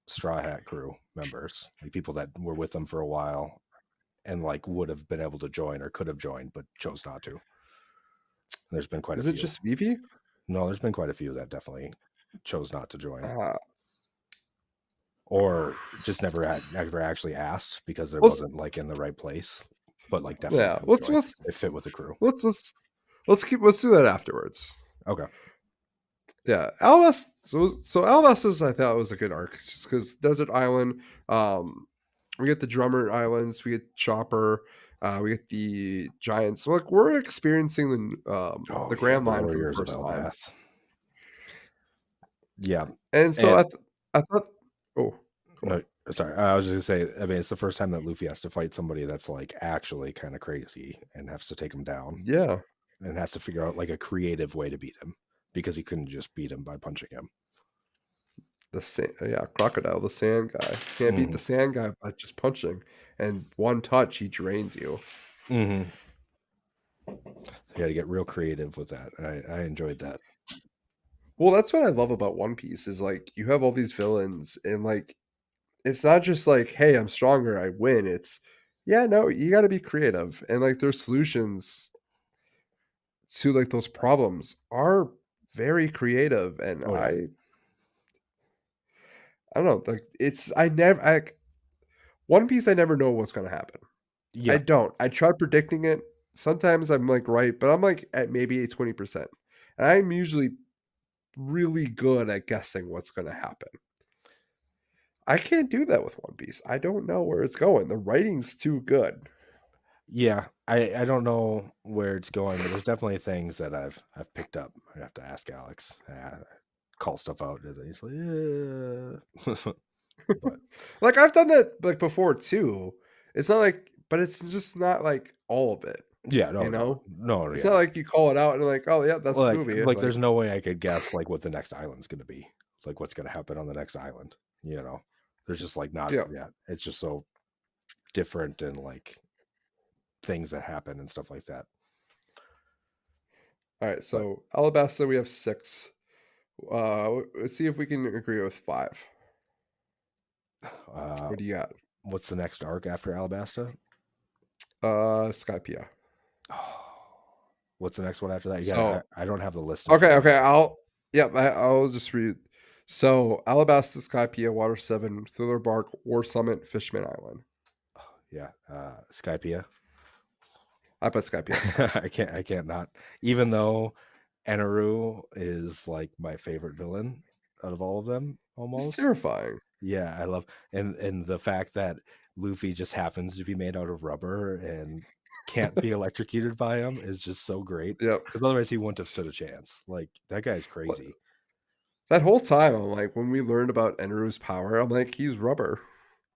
Straw Hat crew members, like people that were with them for a while and like would have been able to join or could have joined but chose not to. There's been quite a Is it few. just Vivi? No, there's been quite a few that definitely chose not to join Uh, or just never actually asked because it let's wasn't like in the right place, but like definitely yeah. could have joined. It fit with the crew. Let's let's let's do that afterwards. Okay. Yeah, Alabasta. So Alabasta's I thought was a good arc just because Desert Island. We get the Drummer Islands. We get Chopper. We get the Giants. Look, we're experiencing Oh the yeah, Grand the Line for the Warriors of first time, Elbaf. Yeah, and so and I thought, oh, go no, on. sorry, I was just gonna say. I mean, it's the first time that Luffy has to fight somebody that's like actually kind of crazy and has to take him down Yeah, and has to figure out like a creative way to beat him because he couldn't just beat him by punching him. yeah, Crocodile, the Sand guy. Can't beat Hmm. the Sand guy by just punching, and one touch he drains you. Hmm. Yeah, to get real creative with that. I enjoyed that. Well, that's what I love about One Piece is like you have all these villains, and like it's not just like, hey, I'm stronger, I win. It's yeah, no, you got to be creative, and like their solutions to like those problems are very creative, and Oh yeah, I don't know, like it's I never One Piece. I never know what's gonna happen. I yeah, don't. I try predicting it. Sometimes I'm like right, but I'm like at maybe a 20%. And I'm usually really good at guessing what's gonna happen. I can't do that with One Piece. I don't know where it's going. The writing's too good. yeah. I don't know where it's going, but there's definitely things that I've picked up. I have to ask Alex. Call stuff out. And he's like, yeah. But Like I've done that like before too. It's not like, but it's just not like all of it. yeah, You no, no, know? no, It's not yeah. like you call it out and like, oh yeah, that's the movie. There's Like, no way I could guess like what the next island's gonna be, like what's gonna happen on the next island. You know, there's just like not yeah. yeah. It's just so different and like things that happen and stuff like that. All right. But So Alabasta, we have six. Let's see if we can agree with five. uh, What do you got? what's the next arc after Alabasta? Skypia. Oh, what's the next one after that? Yeah, So I don't have the list in okay, front of me. okay. I'll just read. So Alabasta, Skypia, Water Seven, Thriller Bark, War Summit, Fishman Island. Yeah, Skypia. I put Skypia. I can't not. Even though Eneru is like my favorite villain out of all of them, He's almost. terrifying. Yeah, I love and the fact that Luffy just happens to be made out of rubber and can't be electrocuted by him is just so great. Yep. Because otherwise he wouldn't have stood a chance. Like that guy's What- crazy. That whole time, I'm like, when we learned about Enru's power, I'm like, he's rubber.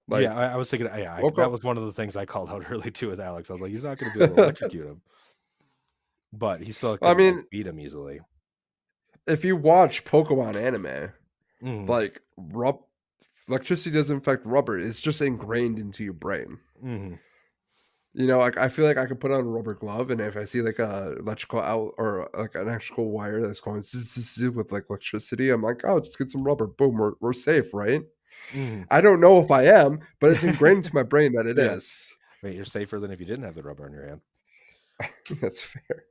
Yeah, Like, I was thinking, yeah, that Oko. was one of the things I called out early too with Alex. I was like, he's not going to be able to electrocute him, but he still I could like mean, beat him easily. if you watch Pokemon anime, Hmm. like, electricity doesn't affect rubber. It's just ingrained into your brain. Hmm. You know, like I feel like I could put on a rubber glove, and if I see like a electrical out or like an electrical wire that's going with like electricity, I'm like, oh, just get some rubber. Boom, we're safe, right? Hmm. I don't know if I am, but it's ingrained into my brain that it Yeah, is. wait, you're safer than if you didn't have the rubber in your hand. That's fair.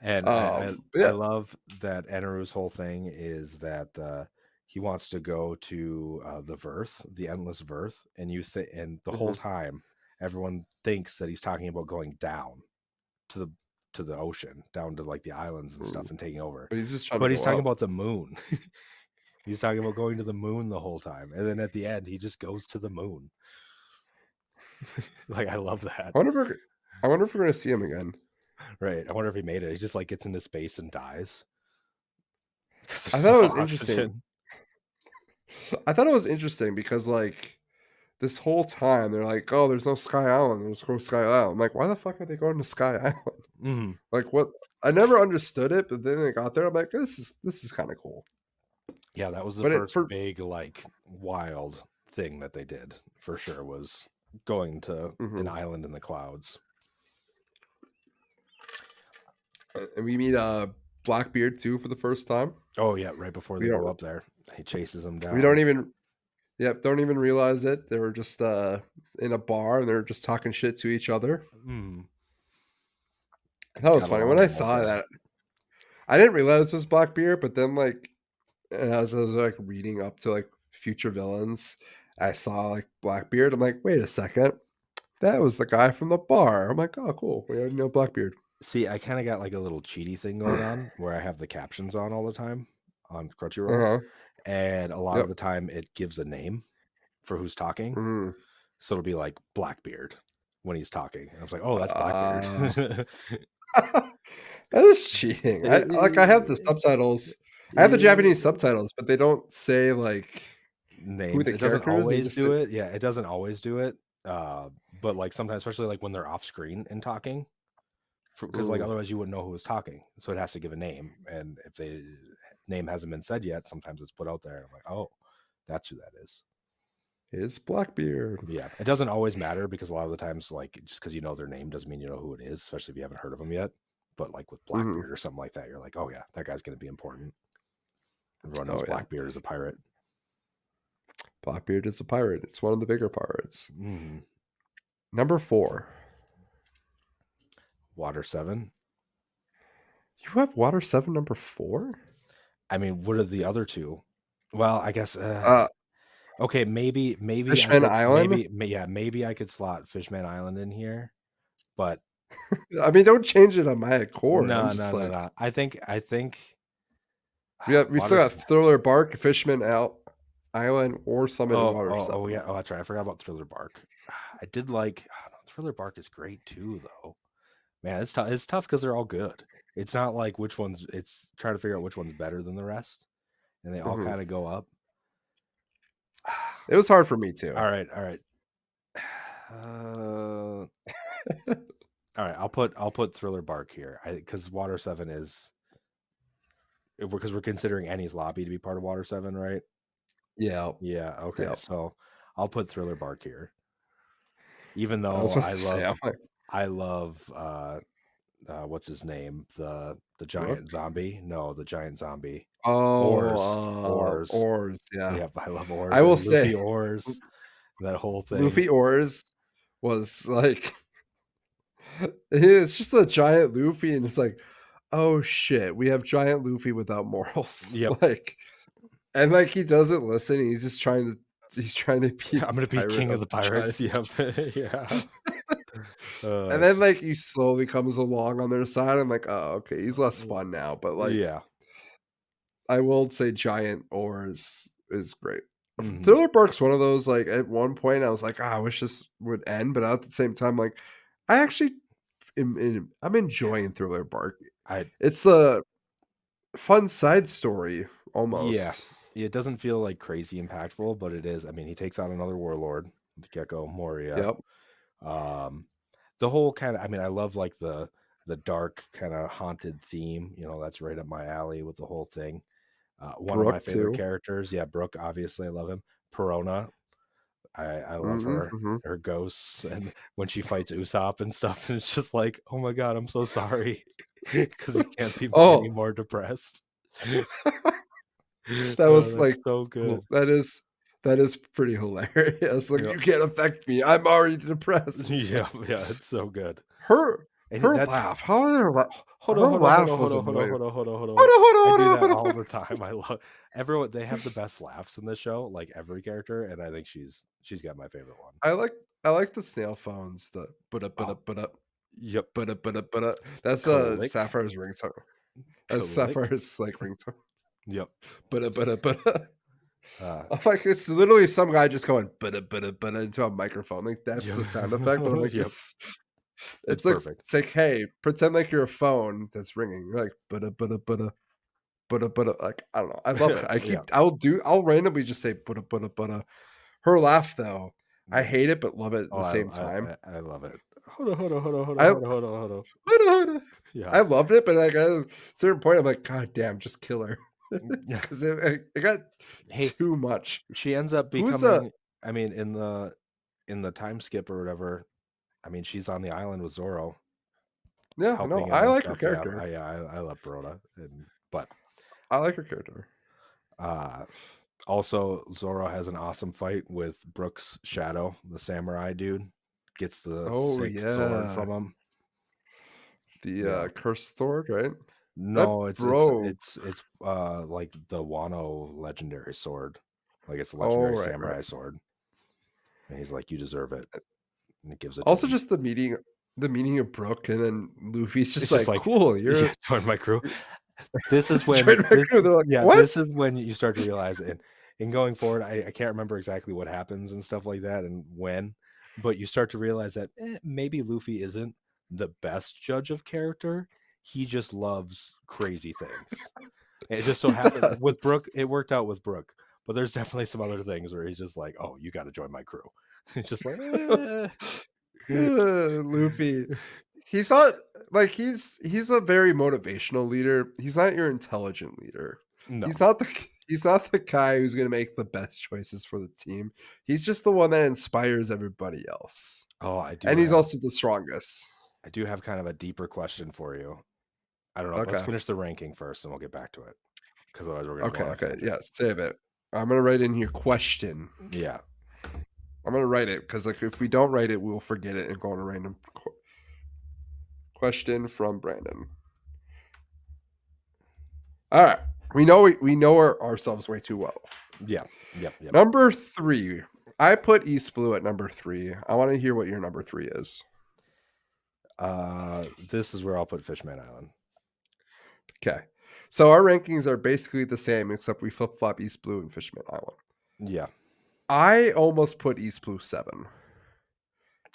And But I yeah. love that Eneru's whole thing is that he wants to go to the Verth, the endless Verth, and and the whole Mhm, time everyone thinks that he's talking about going down to the ocean, down to like the islands and mm. stuff and taking over. But he's just trying to But he's go talking up. about the moon. He's talking about going to the moon the whole time. And then at the end he just goes to the moon. Like I love that. I wonder if we're gonna see him again. Right. I wonder if he made it. He just like gets into space and dies because I there's thought it no was interesting. oxygen. I thought it was interesting because like this whole time they're like, "Oh, there's no Sky Island. There's no Sky Island." I'm like, "Why the fuck are they going to Sky Island?" Mhm. Like, what? I never understood it, but then I got there. I'm like, this is kind of cool. Yeah, that was the But it first for big, like, wild thing that they did for sure was going to an mhm. island in the clouds. And we meet Blackbeard too for the first time. Oh, yeah, right before We they go don't up there, he chases them we down. don't even yep, don't even realize it. They were just in a bar and they're just talking shit to each other. Mm, That was got funny when along I almost saw there. that. I didn't realize it was Blackbeard, but then like as I was like reading up to like future villains, I saw like Blackbeard. I'm like, wait a second, that was the guy from the bar. I'm like, oh, cool. We already know Blackbeard. See, I kinda got, like, a little cheaty thing going on where I have the captions on all the time on Uh Crunchyroll, huh. and a lot Yep. of the time it gives a name for who's talking, Mm. so it'll be like Blackbeard. when he's talking. I was like, "Oh, that's Blackbeard." Uh, that is cheating. I have the subtitles. I have the Japanese subtitles, but they don't say, like, who Names. the It doesn't character is. They always just say do it. Yeah, it doesn't always do it. But like sometimes, especially like when they're off screen and talking, because like mm, otherwise you wouldn't know who was talking. So it has to give a name, and if the name hasn't been said yet, sometimes it's put out there. I'm like, oh, that's who that is. it's Blackbeard. Yeah, it doesn't always matter because a lot of the times, like just because you know their name doesn't mean you know who it is, especially if you haven't heard of them yet. But like with Mhm. Blackbeard or something like that, you're like, oh yeah, that guy's going to be important. Everyone knows Oh, yeah. Blackbeard is a pirate. Blackbeard is a pirate. It's one of the bigger pirates. Mhm. Number 4. Water 7. You have Water 7 number 4? I mean, what are the other two? Well, I guess, Uh, okay, maybe I Fishman could Island? yeah, maybe I could slot Fishman Island in here, but I mean, don't change it on my accord. I'm no, just no, no, like, no. I think we still water got Thriller Bark, Island, or Summit in oh, Water oh, 7. oh, yeah, oh, that's right, I forgot about Thriller Bark. I did like I don't know, Thriller Bark is great too, though. Man, it's tough because 'cause they're all good. It's not like which one's it's trying to figure out which one's better than the rest, and they all Mhm. kinda go up. It was hard for me too. Alright, alright. Uh All right, I'll put Thriller Bark here. Because Water 7 is because we're considering Annie's Lobby to be part of Water 7, right? Yeah, Yeah, okay. yeah. So I'll put Thriller Bark here. Even I though was about to say, I'm like, I love what's his name? The giant Brooke? zombie? No, the giant zombie. Oars. Oh, Oars. Oars, yeah. Yeah, I love I Oars will and say, Luffy Oars, that whole thing. Luffy Oars was like it's just a giant Luffy, and it's like, "Oh, shit, we have giant Luffy without morals." Yep. Like and, like, he doesn't listen, he's trying to be I'm the gonna be pirate king of of the the giant pirates. Yep. Yeah. and then, like, he slowly comes along on their side, I'm like, "Oh, okay, he's less fun now," but, like, Yeah. I will say Giant Oars is great. Mhm. Thriller Bark's one of those, like, at one point, I was like, "Ah, I wish this would end," but at the same time, like, I actually I'm enjoying Thriller Bark. I It's a fun side story Yeah. almost. It doesn't feel, like, crazy impactful, but it is. I mean, he takes out another warlord, the Gecko Moria. Yep. Um, the whole kinda I mean, I love, like, the dark, kinda haunted theme, that's right up my alley with the whole thing. One of my Brooke favorite too. characters, yeah, Brooke, obviously, I love him. Perona, I love Mhm, her, mhm. her ghosts, and when she fights Usopp and stuff, and it's just like, "Oh my god, I'm so sorry," because he can't be any Oh, more depressed. that was, That's like, so good. that is pretty hilarious, like, Yep. "You can't affect me, I'm already depressed." It's Yeah, like yeah, it's so good. her And her that's laugh, how her la hold on, her hold on, hold laugh on, was hold on, hold on, annoying. hold on, hold on, hold on. "Hold on, I hold do on, that hold on, all hold the on." time. I love everyone. They have the best laughs in the show, like every character, and I think she's got my favorite one. I like I like the snail phones, the "butta, butta, Oh, butta, yep. butta, butta, butta." That's, Click, Sapphire's ringtone. That's click. Sapphire's, like, ringtone. Yep. "Butta, butta, butta." Uh, I'm like, it's literally some guy just going "butta, butta, butta" into a microphone, like, that's yep. the sound effect, but I'm like, Yep. It's perfect. it's like, "Hey, pretend like you're a phone that's ringing." You're like, "Butta, butta, butta, butta, butta," like, I don't know, I love it. Yeah. I'll randomly just say "butta, butta, butta." Her laugh, though, I Yeah. hate it, but love it at Oh, the same time. I love it. Hold on, hold on, hold on, hold on, I hold on, hold on, hold on. I Yeah. loved it, but, like, at a certain point, I'm like, "God damn, just kill her," Yeah. 'cause it got Hey, too much. she ends up Who's, becoming I mean, in the time skip or whatever, I mean, she's on the island with Zoro, yeah, no, helping him I and like her stuff. Yeah, character. I love Perona, but I like her character. uh, also Zoro has an awesome fight with Brooks Shadow, the samurai dude, gets the Oh, sick sword yeah. from him. The, Yeah, cursed sword, right? That no, bro it's like the Wano legendary sword, like it's a oh, legendary right, right. samurai sword, and he's like, you deserve it, and it gives it to Also, him. just the meeting of Brooke, and then Luffy's just It's just like, like, "Cool, you're yeah, join my crew. This is when join my crew." They're like, this "What?" is when you start to realize and going forward, I can't remember exactly what happens and stuff like that and when, but you start to realize that maybe Luffy isn't the best judge of character. He just loves crazy things. And it just so He happened with does. Brooke, it worked out with Brooke. But there's definitely some other things where he's just like, "Oh, you got to join my crew." It's just like, Luffy. He's not like he's a very motivational leader. He's not your intelligent leader. no. He's not the guy who's gonna make the best choices for the team. He's just the one that inspires everybody else. Oh, And he's also the strongest. I do have kind of a deeper question for you. I don't know. Let's Okay. finish the ranking first, and we'll get back to it because otherwise we're gonna go Okay, on a okay. tangent. Yeah, save it. I'm gonna write in here question. Yeah, I'm gonna write it because like if we don't write it, we'll forget it and go on a random question from Brandon. All right. We know ourselves way too well. yeah, yep. Number 3. I put East Blue at number 3. I want to hear what your number 3 is. This is where I'll put Fishman Island. Okay. So our rankings are basically the same except we flip-flop East Blue and Fishman Island. Yeah, I almost put East Blue 7,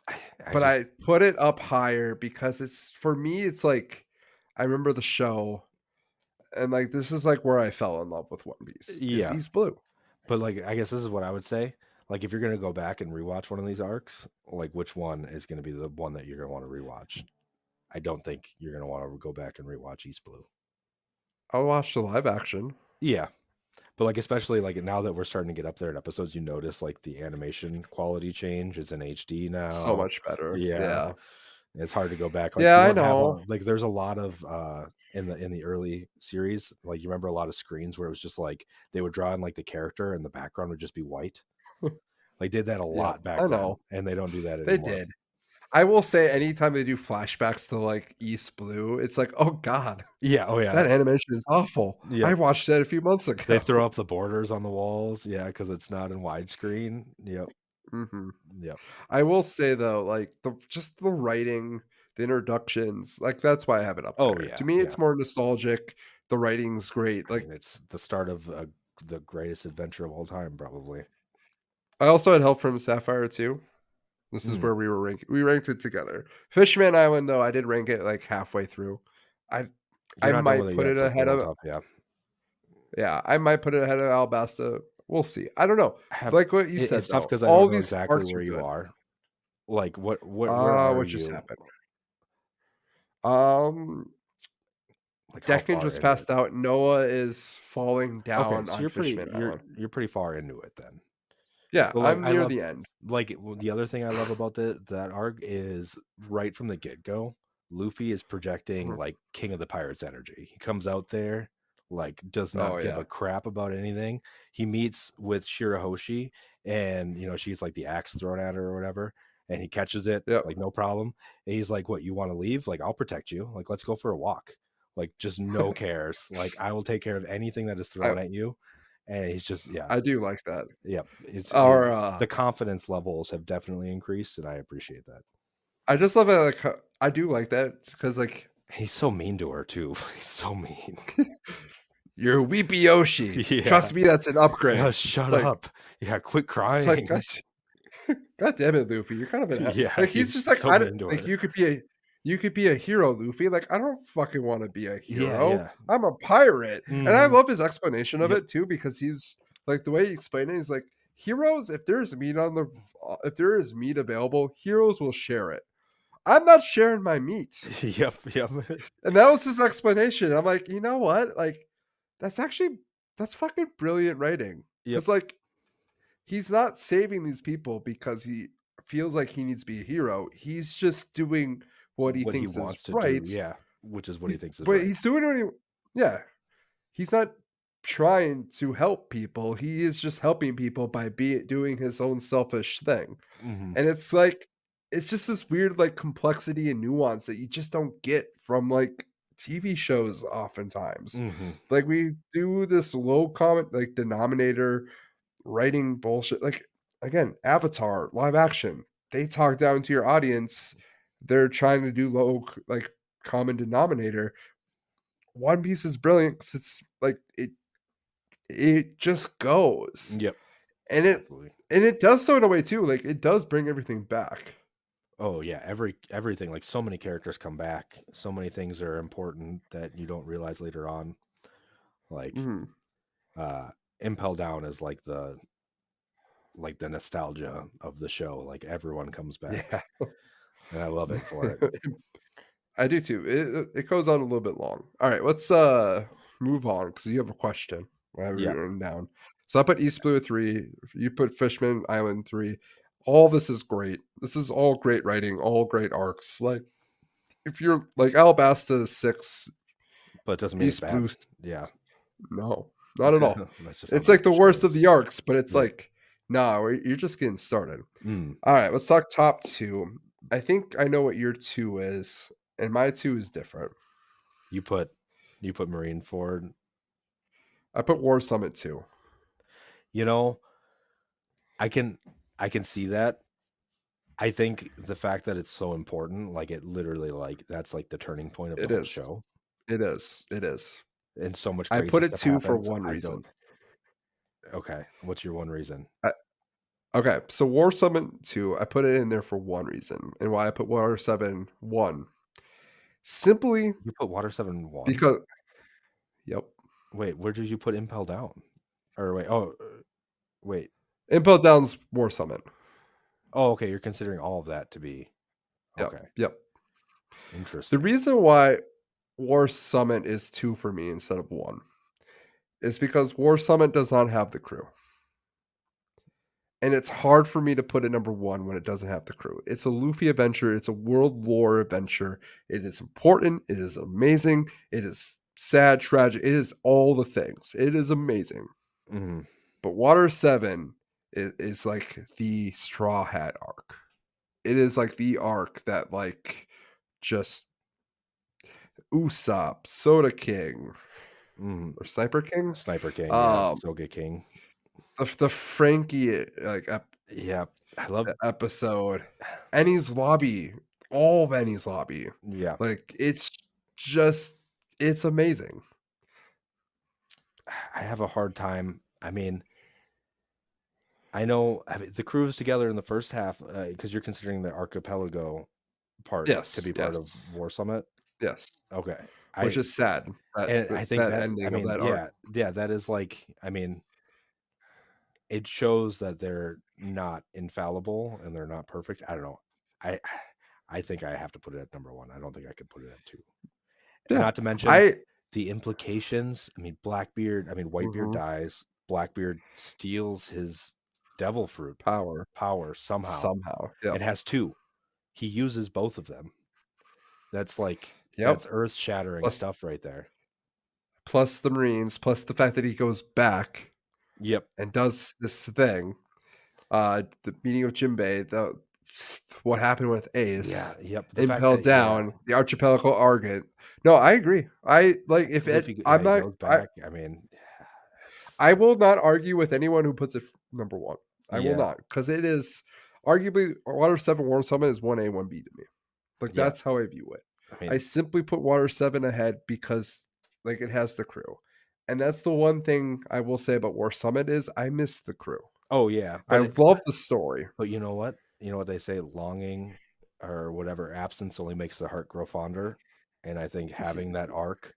I but just I put it up higher because it's for me it's like I remember the show and like this is like where I fell in love with One Piece is yeah, East Blue. but like I guess this is what I would say. Like if you're gonna go back and rewatch one of these arcs, like which one is gonna be the one that you're gonna want to rewatch? I don't think you're gonna want to go back and rewatch East Blue. I'll watch the live action. Yeah, but like especially like now that we're starting to get up there in episodes, you notice like the animation quality change is in HD So now. much better. Yeah, Yeah. it's hard to go back. Like Yeah, you I don't have know. a like there's a lot of in the early series, like you remember a lot of screens where it was just like they would draw in like the character and the background would just be white. Like did that a Yep, lot back I then, know. and they don't do that They anymore. did. I will say anytime they do flashbacks to, like, East Blue, it's like, "Oh god, Yeah, oh yeah. that animation is awful. I Yep. watched that a few months They ago." throw up the borders on the walls, yeah, because it's not in widescreen. Yep. Mhm. Yep. I will say, though, like, the writing, the introductions, like, that's why I have it up Oh there. yeah, To me, yeah. it's more nostalgic, the writing's great, I like, mean, it's the start of the greatest adventure of all time, probably. I also had help from Sapphire too. This is Mm. where we ranked it together. Fishman Island, though, I did rank it, like, halfway through. I You're I not done with might it put yet, it so ahead don't of top. Yeah. yeah, I might put it ahead of Alabasta. We'll see. I don't know. Have Like what you it's said, tough though, because I don't all know these exactly arcs where are you good. are. Like, where are What just you? happened? Um, Like, how Decken far just into it? passed out. Noah is falling Okay, down so on Fishman Island. you're pretty far into it then. Yeah, But, like, I'm I near love the end. the other thing I love about that arc is right from the get-go, Luffy is projecting, Mhm. like, King of the Pirates energy. He comes out there, like, does Oh not give yeah, a crap about anything. He meets with Shirahoshi, and, she's, like, the axe thrown at her or whatever, and he catches it, yep. like, no problem. And he's like, "What, you wanna leave? Like, I'll protect you. Like, let's go for a walk." Like, just no cares. Like, "I will take care of anything that is I thrown at you." And he's just yeah. I do like that. Yep, Or the confidence levels have definitely increased, and I appreciate that. I just love it. Like I do like that because like He's so mean to her too. He's so mean. you're Weepy Yoshi. Yeah. Trust me, that's an upgrade. It's Shut like up. Yeah, quit it's like crying. God damn it, Luffy! You're kind of Yeah, like he's he's just like so I don't mean to like her. you could be a hero, Luffy. Like I don't fucking want to be a Yeah, hero. yeah. I'm a pirate, and I Mhm. love his explanation of Yep. it too because he's like the way he explained it. He's like heroes. If there is meat available, heroes will share it. I'm not sharing my meat, Yep, yep. and that was his explanation. I'm like, you know what? Like that's actually that's fucking brilliant writing Yep. because like he's not saving these people because he feels like he needs to be a hero. He's just doing what he What he thinks is wants to do, right. yeah, which is what he He's thinks is but right. he's doing what yeah. He's not trying to help people. He is just helping people by doing his own selfish thing. Mhm. And it's like it's just this weird like complexity and nuance that you just don't get from like TV shows oftentimes. Mhm. Like we do this low common like denominator writing bullshit. Like again, Avatar live action. They talk down to your audience. They're trying to do like common denominator. One Piece is brilliant because it's like it just goes. Yep. and it absolutely. and it does so in a way too, like, it does bring everything back. Oh yeah, everything, like so many characters come back. So many things are important that you don't realize later on. Like Mhm. uh Impel Down is like the nostalgia of the show. Like everyone comes back Yeah. and I love it for it. I do too. It goes on a little bit long. Alright, let's, move on because you have a question I have it Yeah, written down. So I put East Blue 3, you put Fishman Island 3. All this is great. This is all great writing, all great arcs. Like, if you're like, Alabasta is 6, but it doesn't mean it's East Blue bad. Yeah. no, not at all. That's just how It's the like the show worst of the is. arcs, but it's Yep. like, nah, you're just getting started. Mm. All right, let's talk top 2. I think I know what your 2 is, and my 2 is different. You put Marineford. I put War Summit 2. You know, I can see that. I think the fact that it's so important, like it literally like that's like the turning point of the It whole is. show. It is. It is. And so much I crazy put it stuff 2 for happens. one I reason. don't okay. What's your one reason? I Okay, so War Summit 2, I put it in there for one reason, and why I put Water 7 1. Simply You put Water 7 1? because yep. Wait, where did you put Impel Down? Or wait, oh, wait. Impel Down's War Summit. Oh, okay, you're considering all of that to be Yep. okay. Yep. The Interesting. reason why War Summit is 2 for me instead of 1 is because War Summit does not have the crew. And it's hard for me to put it number 1 when it doesn't have the crew. It's a Luffy adventure, it's a world lore adventure. It is important, it is amazing, it is sad, tragic, it is all the things. It is amazing. Mhm. But Water 7 is like the Straw Hat arc. It is like the arc that like just Usopp, Soda King, Mhm. or Sniper King? Sniper King, yeah, Um, Soga King. the Frankie, like, Yeah, I love episode, Ennie's Lobby, all of Ennie's Lobby. yeah. Like, it's just it's amazing. I have a hard time. I mean, I mean, the crew is together in the first half because you're considering the archipelago part to Yes, be part of yes, War Summit. yes, Okay. which I is sad, and I think that that I ending of mean, that arc. yeah, yeah, that is like I mean, it shows that they're not infallible and they're not perfect. I don't know. I I think I have to put it at number 1. I don't think I could put it at 2. And Yeah. not to mention I the implications. I mean, Whitebeard mhm, dies. Blackbeard steals his devil fruit power, power somehow somehow. Yep. and has 2. He uses both of them. Yep. That's earth-shattering Plus stuff right there. plus the Marines, plus the fact that he goes back Yep. and does this thing. The meeting of Jinbei, the what happened with Yeah, Ace, yep. The fact Impel that yeah, Down, the Archipelago Argent. No, I agree. I like if it Luffy yeah, I'm he not goes back. I mean, it's I will not argue with anyone who puts it number 1. I will yeah, not, because it is arguably Water 7 Warm Summit is 1A, 1B to me. Like, yeah. that's how I view it. I I mean, simply put Water 7 ahead because, like, it has the crew. And that's the one thing I will say about War Summit is I miss the crew. oh yeah, I love the story. but you know what? You know what they say, longing or whatever, absence only makes the heart grow fonder. And I think having that arc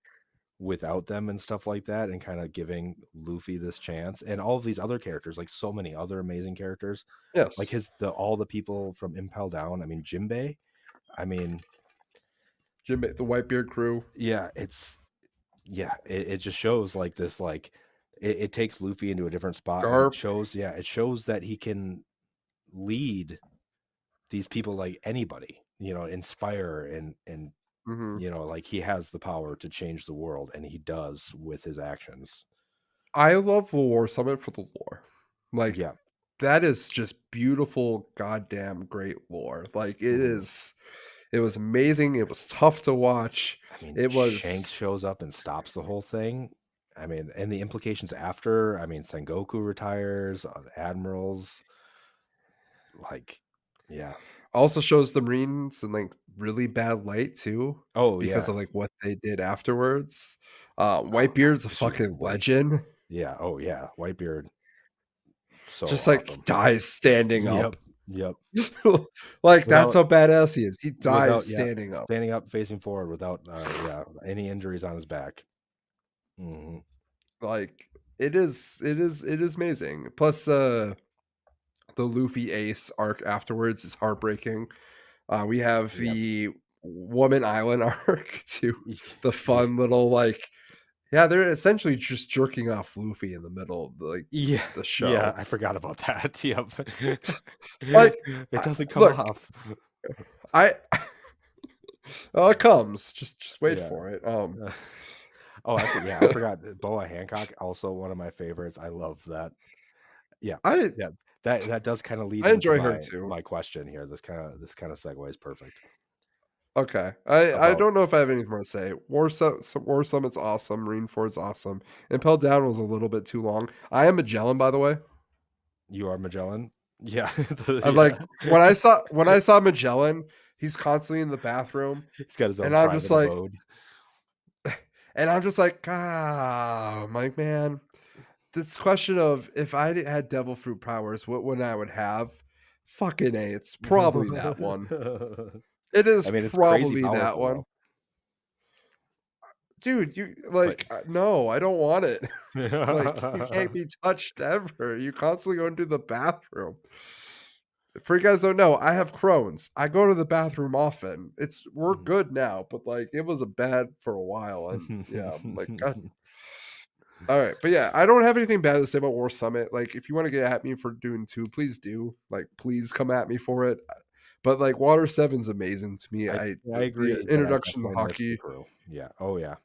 without them and stuff like that and kind of giving Luffy this chance and all of these other characters, like so many other amazing characters, like Yes. his the all the people from Impel Down. I mean, Jinbei. I mean, Jinbei, the Whitebeard crew, yeah, it just shows like this, like it takes Luffy into a different spot and it Garp. shows, yeah, it shows that he can lead these people like anybody, inspire and Mhm. like he has the power to change the world and he does with his actions. I love the War Summit for the lore. Like, Yeah. that is just beautiful, goddamn great lore. Like, Mhm. it was amazing, it was tough to watch. I mean, It Shanks was shows up and stops the whole thing. I mean, and the implications after, I mean, Sengoku retires, the admirals, like, yeah. also shows the Marines in, like, really bad light too Oh, because yeah. of, like, what they did afterwards. Oh, God, Whitebeard's a especially fucking White. legend. Yeah. Oh, yeah. Whitebeard. So Just, like, awesome. dies standing Yep, up. yep. Like, that's Without how badass he is. He dies without yeah, standing up. standing up, facing forward without, yeah, any injuries on his back. Mhm. Like, it is amazing. Plus, the Luffy Ace arc afterwards is heartbreaking. We have Yep. the Woman Island arc too. The Yeah. fun little, like yeah, they're essentially just jerking off Luffy in the middle of, like, Yeah, the yeah, show. I forgot about that, yep. Like, It doesn't come look, off. I oh, it comes. Just wait Yeah. for it. Uh, oh, I forgot Boa Hancock, also one of my favorites, I love that. Yeah, I yeah, that does kinda lead I into enjoy her my too. question here, this kinda segue is perfect. Okay. I About don't know if I have anything more to say. War Summit's awesome. Marineford's awesome. Impel Down was a little bit too long. I am Magellan, by the way. You Are Magellan? Yeah, I like when I yeah. saw when I saw Magellan, he's constantly in the bathroom, He's got his own and I'm just private like abode. "Ah," I'm like, "Man, this question of if had devil fruit powers, what would I would have?" Fucking A, it's probably that one. It is I mean, it's crazy probably that powerful, one. though, Dude, you but no, I don't want it. Like, you can't be touched ever. You constantly go into the bathroom. For you guys don't know, I have Crohn's. I go to the bathroom often. We're Mhm. good now, but, like, it was a bad for a while, and yeah, I'm like, God. Alright, but yeah, I don't have anything bad to say about War Summit. Like, if you wanna get at me for doing 2, please do. Like, please come at me for it. But, like, Water 7's amazing to me. I The agree, but I introduction to definitely miss the hockey, crew. Yeah, oh, yeah. I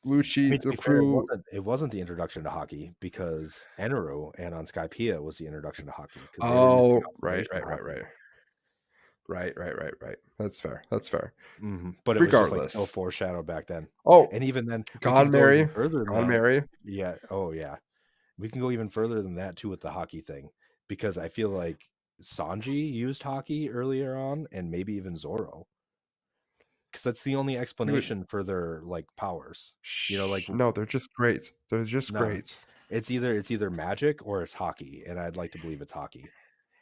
Lucci, mean, to the be fair, crew. it wasn't the introduction to hockey because Eneru and on Skypiea was the introduction to hockey because they were using Oh, right, observation right, right, hockey. right. Right, right, right, right. That's fair, that's fair. Mhm, but it was just, like, so Regardless. foreshadowed back then, Oh, and even then, we can Gone go even Mary, further than Gone that. Mary. Yeah, oh, yeah. We can go even further than that too with the hockey thing, because I feel like Sanji used hockey earlier on, and maybe even Zoro, because that's the only You would explanation for their, like, powers. You know, like, no, they're just great. They're just no, great. it's either magic or it's hockey, and I'd like to believe it's hockey.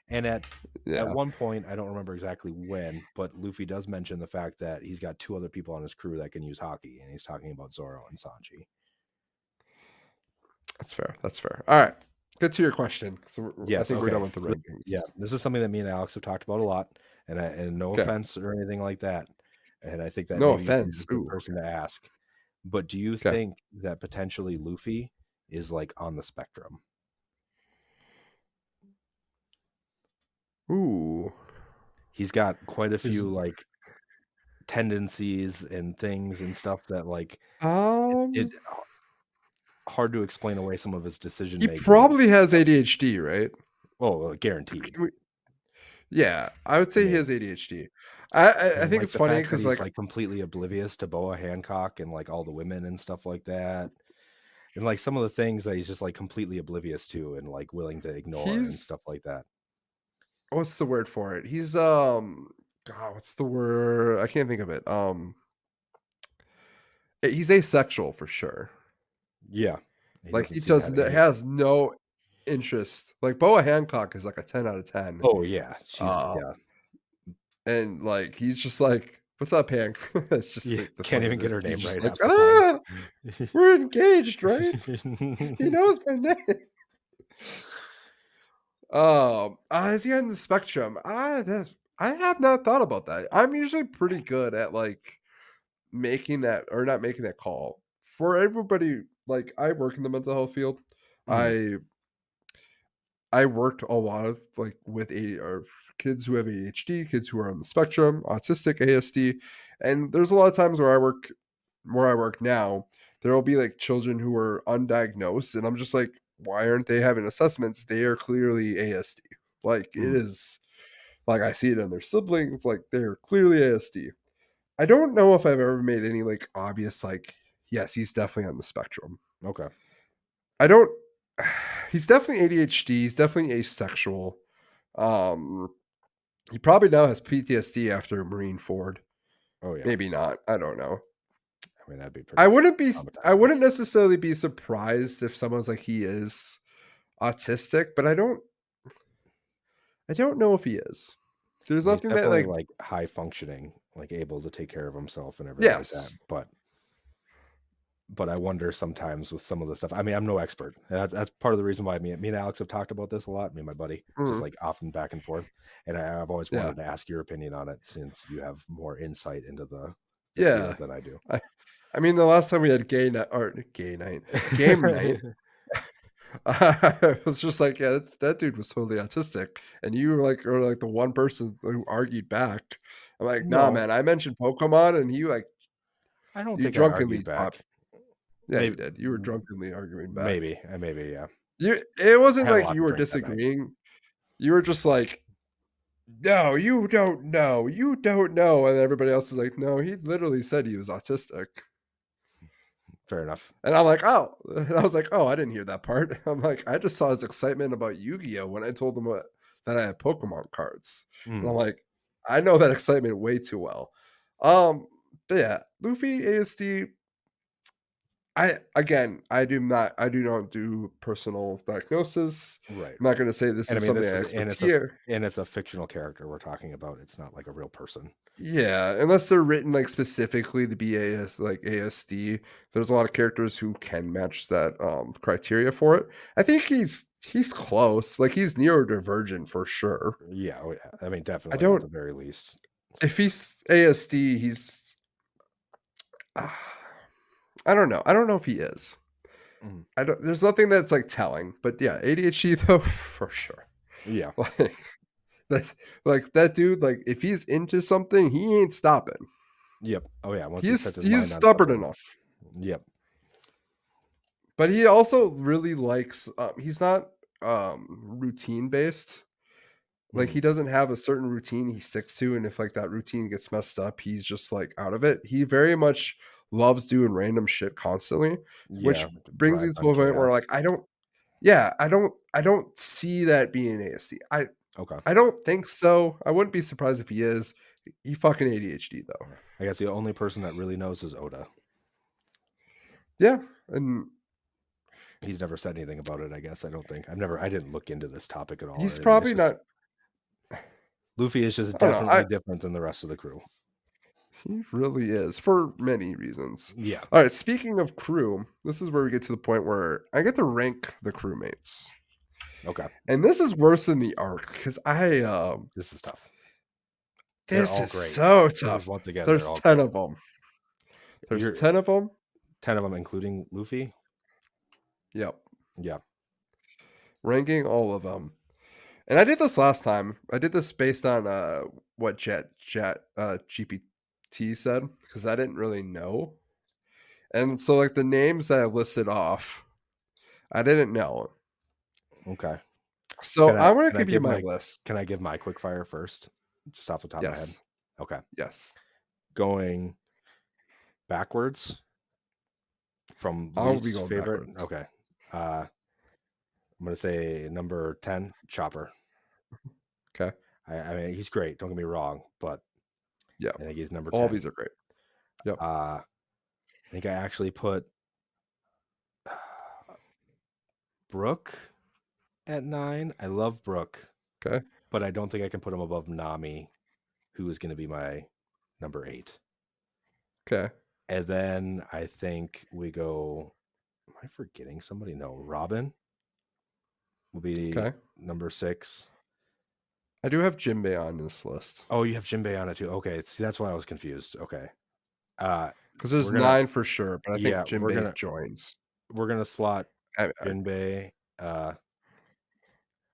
And at Yeah, one point, I don't remember exactly when, but Luffy does mention the fact that he's got 2 other people on his crew that can use hockey, and he's talking about Zoro and Sanji. that's fair, that's fair. Alright, get to your question. So, I Yes, think we're done okay. with the So, rankings. yeah, this is something that me and Alex have talked about a lot, and no Okay. offense or anything like that, and I think that No maybe you'd be offense. the good Ooh, person to ask, but do you okay. think that potentially Luffy is, like, on the spectrum? Ooh. He's got quite a Is few, like, tendencies and things and stuff that, like, it um, hard to explain away some of his decision he making and probably has stuff. ADHD, right? Guaranteed. Can we yeah, I would I say he mean, has ADHD. I and, think like, it's the funny fact that because he's, like, like, completely oblivious to Boa Hancock and, like, all the women and stuff like that, and, like, some of the things that he's just, like, completely oblivious to and, like, willing to ignore and he's stuff like that. what's the word for it? He's, God, what's the word? I can't think of it. He's asexual for sure. Yeah. He Like, doesn't he seem to does have n any. has no interest. Like, Boa Hancock is like a 10 out of 10. Oh, yeah. She's Uh, yeah. and, like, he's just like, "What's up, Hank?" It's just, Yeah, like, the can't funny even get that her he's name just right like, half the time. "Ah, we're engaged, right? He knows my name." Is he on the spectrum? I have not thought about that. I'm usually pretty good at, like, making that or not making that call. For everybody like, I work in the mental health field. Mhm. I I worked a lot of, like, with AD or kids who have ADHD, kids who are on the spectrum, autistic, ASD, and there's a lot of times where I work now, there will be, like, children who are undiagnosed, and I'm just like, "Why aren't they having assessments? They are clearly ASD." Like, it Mhm. is like, I see it in their siblings, like, they're clearly ASD. I don't know if I've ever made any, like, obvious, like, "Yes, he's definitely on the spectrum." Okay. I don't he's definitely ADHD, he's definitely asexual. Um, he probably now has PTSD after Marineford. Oh, yeah. Maybe not, I don't know. I mean, that'd be I pretty wouldn't be I traumatizing. wouldn't necessarily be surprised if someone's like he is. autistic, but I don't know if he is. There's I mean, he's nothing that, definitely, like like, high functioning, like, able to take care of himself and everything like that, yes. but I wonder sometimes with some of the stuff. I mean, I'm no expert. That's part of the reason why me and Alex have talked about this a lot, me and my buddy, just, Mm, like, often back and forth, and I've always yeah. wanted to ask your opinion on it since you have more insight into the Yeah. field than I do. I I mean, the last time we had gay night, game night, I was just like, "Yeah, that dude was totally autistic," and you were like are, like, the one person who argued back. I'm like, "Nah, No, man, I mentioned Pokemon," and I don't you think I drunkenly argued thought back. yeah, you Maybe did. You were drunkenly arguing back. maybe, yeah. It I wasn't had a like lot you to were drink that night. disagreeing. You were just like, "No, you don't know. You don't know," and everybody else is like, "No, he literally said he was autistic." Fair enough. And I'm like, "Oh," and I was like, "Oh, I didn't hear that part." I'm like, "I just saw his excitement about Yu-Gi-Oh! When I told him that I had Pokemon cards." And I'm Mm, like, "I know that excitement way too well." Um, but yeah, Luffy, ASD, I do not do personal diagnosis. right, I'm not right. gonna say this And I is mean, something this I is expertise. and it's a fictional character we're talking about. It's not like a real person. Yeah, unless they're written, like, specifically to be ASD, there's a lot of characters who can match that, criteria for it. I think he's close, like, he's neurodivergent for sure. Yeah, oh yeah. I mean, I definitely at don't the very least. if he's ASD, uh, I don't know if he is. Mhm. I don't there's nothing that's, like, telling, but yeah, ADHD though, for sure. Yeah. Like, that dude, like, if he's into something, he ain't stopping. Yep. Oh yeah. Once he sets his He is mind on stubborn something. enough. Yep. But he also really likes, he's not, routine based. Like, he Mhm. doesn't have a certain routine he sticks to, and if, like, that routine gets messed up, he's just, like, out of it. He very much loves doing random shit constantly, which Yeah. brings me Thrives to on a point where, chaos. like, I don't see that being ASD. Okay. I don't think so. I wouldn't be surprised if he is. He fucking ADHD, though. Yeah. I guess the only person that really knows is Oda. Yeah, and He's never said anything about it, I guess. I don't think. I didn't look into this topic at all or he's anything. It's probably just not Luffy is just I don't know, definitely different than the rest of the crew. he really is for many reasons. Yeah. All right, speaking of crew, this is where we get to the point where I get to rank the crewmates. Okay. And this is worse than the arc because This is tough. They're this all is great. so Because tough. once again, they're There's all 10 great. of them. There's You're 10 of them. 10 of them, including Luffy? Yep. Yeah. Ranking all of them. And I did this last time. I did this based on what GPT said because I didn't really know. And so like the names that I listed off, I didn't know. Okay. So I'm going to Can I give you give my my list. can I give my quick fire first? Just off the top of my head. Yes. Okay. Yes. Going backwards from I'll be least going favorite. backwards. Okay. I'm gonna say number 10, Chopper. Okay. I mean, he's great, don't get me wrong, but Yeah. I think he's number All 10. these are great. Yep. I think I actually put Brooke at 9. I love Brooke, Okay. but I don't think I can put him above Nami, who is gonna be my number 8. Okay. And then I think we go. Am I forgetting somebody? No, Robin will be Okay. number 6. I do have Jinbei on this list Oh, you have Jinbei on it too. Okay, see that's why I was confused. Okay, uh, because there's we're gonna 9 for sure, but I think yeah, Jinbei joins. we're gonna slot I Jinbei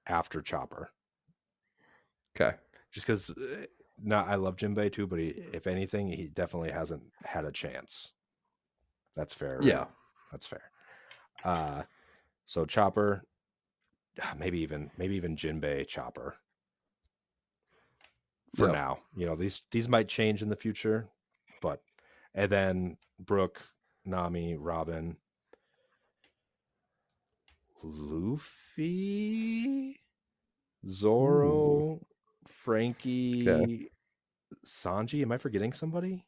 after Chopper, okay. just because. Not I love Jinbei too, but if anything, he definitely hasn't had a chance. That's fair, right? Yeah. That's fair. Uh, so Chopper, maybe even Jinbei Chopper for Yep. now. You know, these might change in the future, but and then Brooke, Nami, Robin, Luffy, Ooh. Zoro, Okay. Frankie, Sanji. Am I forgetting somebody?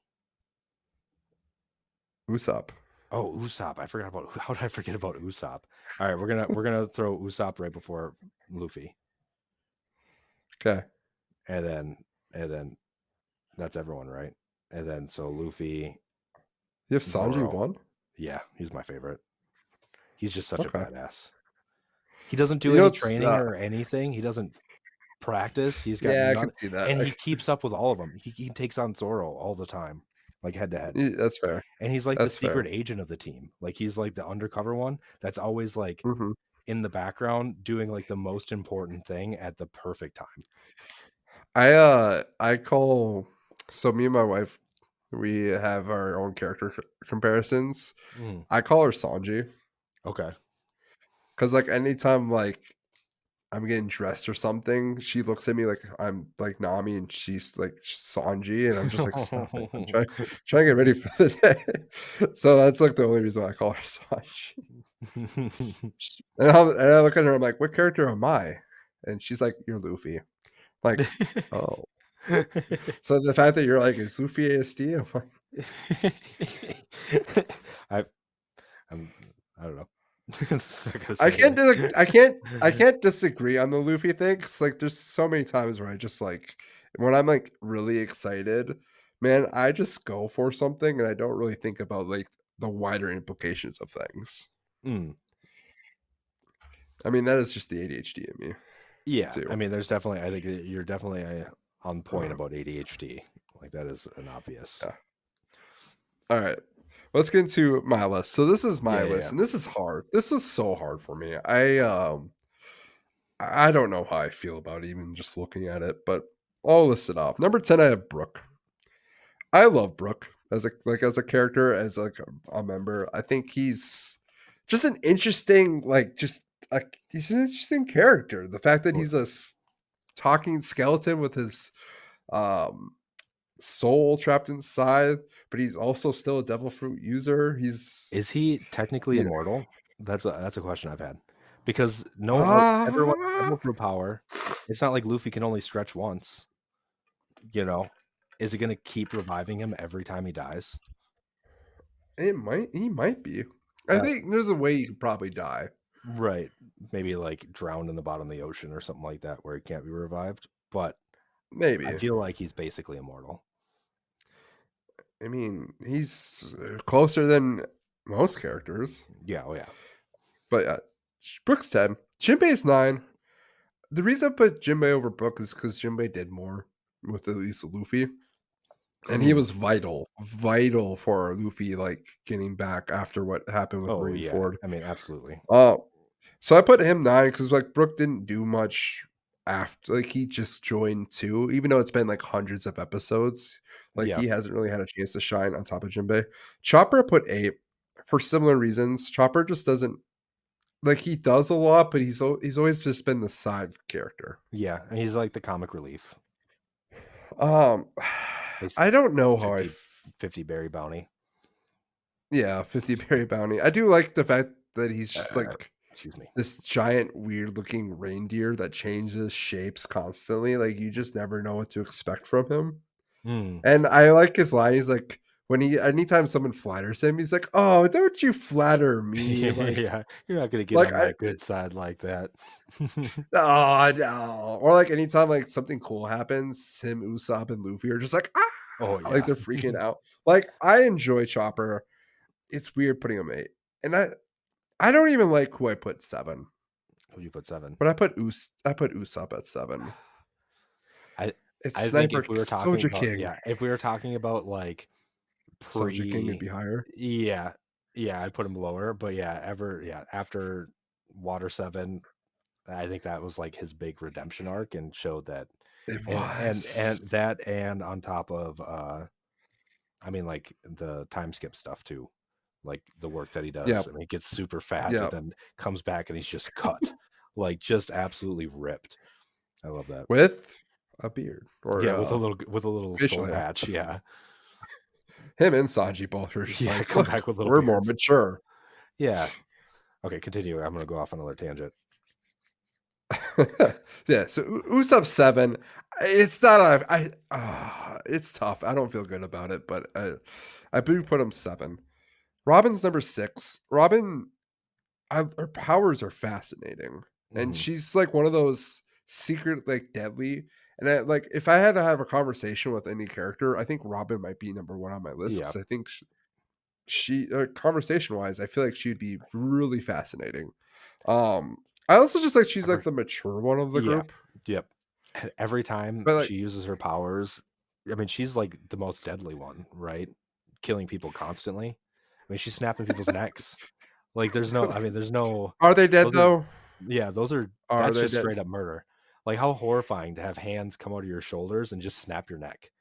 Usopp. Oh, Usopp. I forgot about how did I forget about Usopp? All right, we're gonna throw Usopp right before Luffy, Okay. and then that's everyone, right? And then so Luffy, You have Sanji Zoro. 1? Yeah, he's my favorite. He's just such a Okay. badass. He doesn't do You know, any it's training or anything. He doesn't practice. He's got yeah, I none, can see that. and he keeps up with all of them. He takes on Zoro all the time, like head to head. That's fair. And he's like the That's fair. secret agent of the team. Like he's like the undercover one that's always like Mhm. in the background doing like the most important thing at the perfect time. I call so me and my wife, we have our own character comparisons. Mm, I call her Sanji okay. because like anytime like I'm getting dressed or something, she looks at me like I'm like Nami and she's like Sanji, and I'm just like, stop it. I'm trying to get ready for the day. So that's like the only reason why I call her Sanji. And I look at her, I'm like, what character am I? And she's like, you're Luffy. Like, oh. So the fact that you're like, is Luffy ASD? I'm like, I I'm I don't know. Just not gonna I say can't anything. do like I can't disagree on the Luffy thing. Cause like there's so many times where I just like when I'm like really excited, man, I just go for something and I don't really think about like the wider implications of things. Mm, I mean, that is just the ADHD in me yeah, I too. mean, there's definitely. I think that you're definitely on point about ADHD. Like that is an obvious. Yeah. All right. Let's get into my list. So this is my Yeah, yeah, list, yeah. and this is hard. This is so hard for me. I don't know how I feel about it, even just looking at it, but I'll list it off. Number 10, I have Brooke. I love Brooke as a character, as like a member. I think he's just an interesting, he's an interesting character. The fact that Oh, he's a talking skeleton with his um soul trapped inside, but he's also still a devil fruit user. He's is he technically you know immortal? That's a question I've had because no one everyone has ah devil fruit power. It's not like Luffy can only stretch once. You know, is it going to keep reviving him every time he dies? he might be. I Uh, think there's a way you could probably die. right. Maybe like drowned in the bottom of the ocean or something like that where he can't be revived. But I Maybe. feel like he's basically immortal. I mean, he's closer than most characters. Yeah, oh yeah. But Brooks 10. Jinbei's 9. The reason I put Jinbei over Brook is because Jinbei did more with at least Luffy. And he Mm. was vital for Luffy like getting back after what happened with Oh yeah. Marineford. I mean, absolutely. Uh so I put him 9 because like Brook didn't do much after like he just joined too, even though it's been like hundreds of episodes. Like Yeah. he hasn't really had a chance to shine on top of Jinbei. Chopper I put 8 for similar reasons. Chopper just doesn't like he does a lot, but he's always just been the side character. Yeah. And he's like the comic relief. Um, He's I don't know how 50 50 berry bounty. yeah, 50 berry bounty. I do like the fact that he's just like Excuse me. this giant weird looking reindeer that changes shapes constantly. Like you just never know what to expect from him. Mm. And I like his line. He's like when he anytime someone flatters him, he's like, "Oh, don't you flatter me." Yeah. You're not gonna get Like on I my good side like that. oh no. Or like anytime like something cool happens, him, Usopp, and Luffy are just like, Oh like yeah. they're freaking out. Like I enjoy Chopper. It's weird putting him 8. And I don't even like who I put 7, Who'd you put 7? but I put Usopp at 7. I It's I think Sniper if we were talking Soldier about King. yeah, if we were talking about like Soldier King would pre be higher. yeah, yeah, I'd put him lower, but yeah, after Water 7, I think that was like his big redemption arc and showed that It and was. that and on top of I mean like the time skip stuff too. Like the work that he does. I Yep. mean, he gets super fat and Yep. then comes back and he's just cut. Like just absolutely ripped. I love that. With a beard or Yeah, with a little soul facial hair. patch. Yeah. Him and Sanji both are just Yeah, like, come look, back with little we're more beards. mature. Yeah. Okay, continue. I'm gonna go off on another tangent. Yeah, so Usopp 7, it's not a it's tough. I don't feel good about it, but I do put him 7. Robin's number 6. Robin, her powers are fascinating, and Mhm. she's like one of those secret, like deadly. And like if I had to have a conversation with any character, I think Robin might be number one on my list Yeah. because I think she conversation wise, I feel like she'd be really fascinating. Um, I also just like she's like Ever the mature one of the Yeah. group, Yep. Every time but like she uses her powers, I mean, she's like the most deadly one, right? Killing people constantly. I mean, she's snapping people's necks. Like, there's no are they dead those are though? yeah, those are Are that's they just dead? straight up murder. Like, how horrifying to have hands come out of your shoulders and just snap your neck.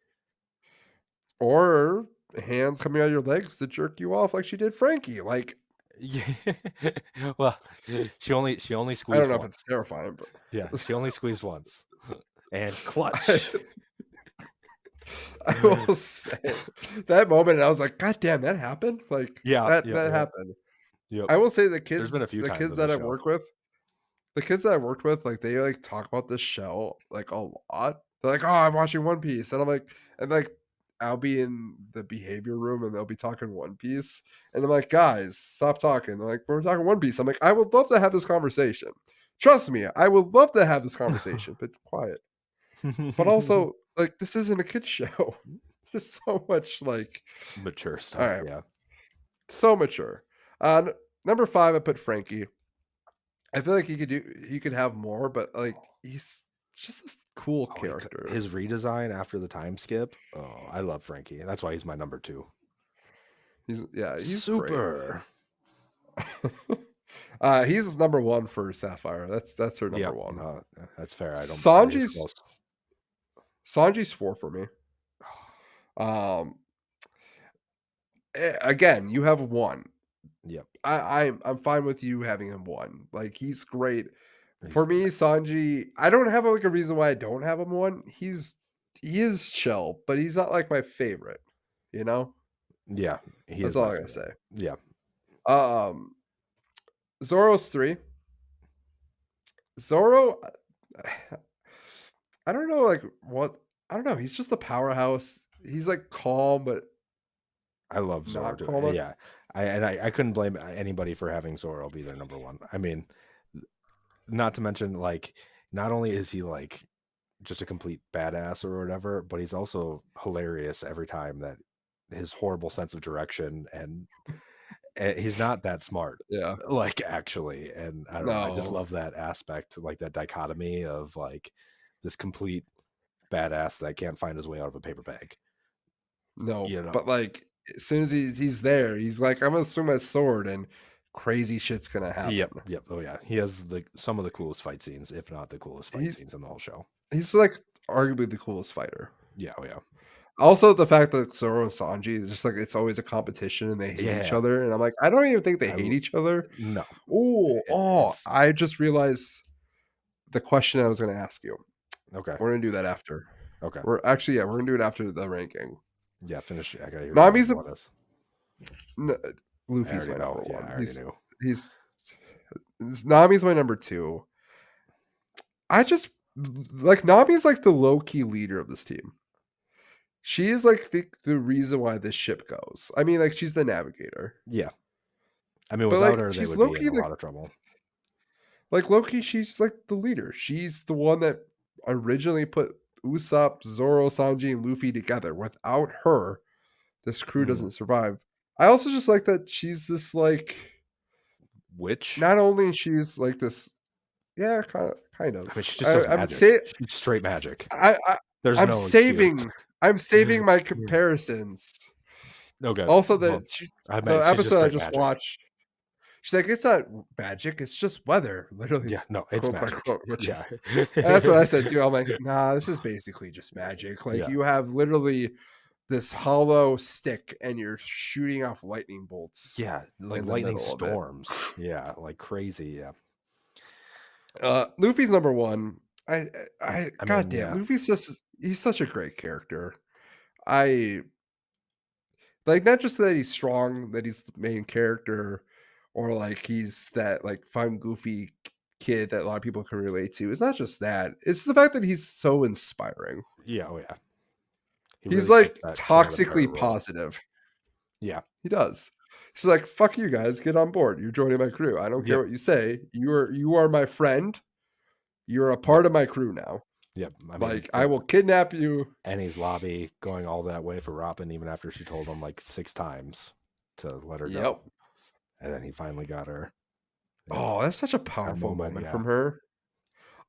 Or hands coming out of your legs to jerk you off like she did Frankie? Like Yeah. Well, she only I don't squeezed know if it's once. terrifying, Yeah, but she only squeezed once. And I, clutch. I will say that moment, I was like, "God damn, that happened!" Like Yeah, that yep, that yep, happened. yep. I will say There's been a few the times kids on that this I show. work with, the kids that I worked with, like they like talk about this show like a lot. They're like, "Oh, I'm watching One Piece," and I'm like, and like I'll be in the behavior room and they'll be talking One Piece, and I'm like, "Guys, stop talking." They're like, "We're talking One Piece." I'm like, "I would love to have this conversation. Trust me, I would love to have this conversation, but quiet." But also, like, this isn't a kid show. There's so much like, Mature all stuff, right, yeah. so mature. Number 5, I put Frankie. I feel like he could have more, but like he's just a cool Oh, character. his redesign after the time skip. Oh, I love Frankie. That's why he's my number 2. He's great. Super. He's number 1 for Sapphire. That's her number Yep, 1. no, that's fair. I think it's Sanji's close. Sanji's 4 for me. Um, again, you have 1. Yep, I'm fine with you having him 1. Like he's great. For he's the me, best. Sanji, I don't have like a reason why I don't have him 1. He is chill, but he's not like my favorite, you know? Yeah, he That's is all my I gotta favorite. say. Yeah, Um, Zoro's 3. Zoro, I don't know, like what I don't know. He's just a powerhouse. He's like calm, but I love Zoro not too. calm. Yeah, I couldn't blame anybody for having Zoro be their number 1. I mean, not to mention, like, not only is he like just a complete badass or whatever, but he's also hilarious every time that his horrible sense of direction and he's not that smart, Yeah. like, actually, and I don't know, I just No, love that aspect, like, that dichotomy of, like, this complete badass that can't find his way out of a paper bag, no. you know? But like as soon as he's there, he's like, I'm gonna swing my sword and crazy shit's gonna happen. Yep, yep, oh, yeah, he has some of the coolest fight scenes, if not the coolest fight He's scenes in the whole show. he's like arguably the coolest fighter. Yeah, oh, yeah. Also, the fact that Zoro and Sanji is just like it's always a competition and they hate each Yeah, other, and I'm like, I don't even think they I hate l each other. no, it's I just realized the question I was gonna ask you. okay, We're gonna do that after. okay. We're actually, yeah, we're gonna do it after the ranking. Yeah, finish I gotta hear your Nami's number a, 1 is. n- I Luffy's already my know, number yeah, one. I already knew. He's Nami's my number two. I just like Nami's like the low key leader of this team. She is like the reason why this ship goes. I mean, like she's the navigator, Yeah. I mean, but without like her, they she's would low be in key a lot of trouble. like Loki. She's like the leader. She's the one that originally put Usopp, Zoro, Sanji, and Luffy together. Without her, this crew Mhm. doesn't survive. I also just like that she's this like Which, not only she's like this, yeah, kind I mean, of. she just does I'm magic. say She's straight magic. I, I There's I'm no excuse. saving I'm saving my Yeah. comparisons. Okay. Also, Well, the she's just episode I straight just magic. watched, she's like, it's not magic, it's just weather, literally, Yeah, no, it's quote by magic. quote, which Yeah. is that's what I said too. I'm like, nah, this is basically just magic. Like Yeah. you have literally this hollow stick and you're shooting off lightning bolts Yeah, like in the lightning middle of it. storms. Yeah, like crazy, yeah. Luffy's number one. I I mean, goddamn, yeah. Luffy's just he's such a great character. I like not just that he's strong, that he's the main character, or like he's that like fun, goofy kid that a lot of people can relate to. It's not just that. It's the fact that he's so inspiring. Yeah, oh, yeah. He He's really fits like that king of the pirate toxically role. positive. Yeah. He does. She's like, "Fuck you guys, get on board. You're joining my crew. I don't care Yep, what you say. You are my friend. You're a yep, part of my crew now. yep. I mean, Like, I will kidnap you." Annie's lobby going all that way for Robin, even after she told him like 6 times to let her go, Yep. and then he finally got her, and Oh, that's such a that powerful moment, moment yeah. from her.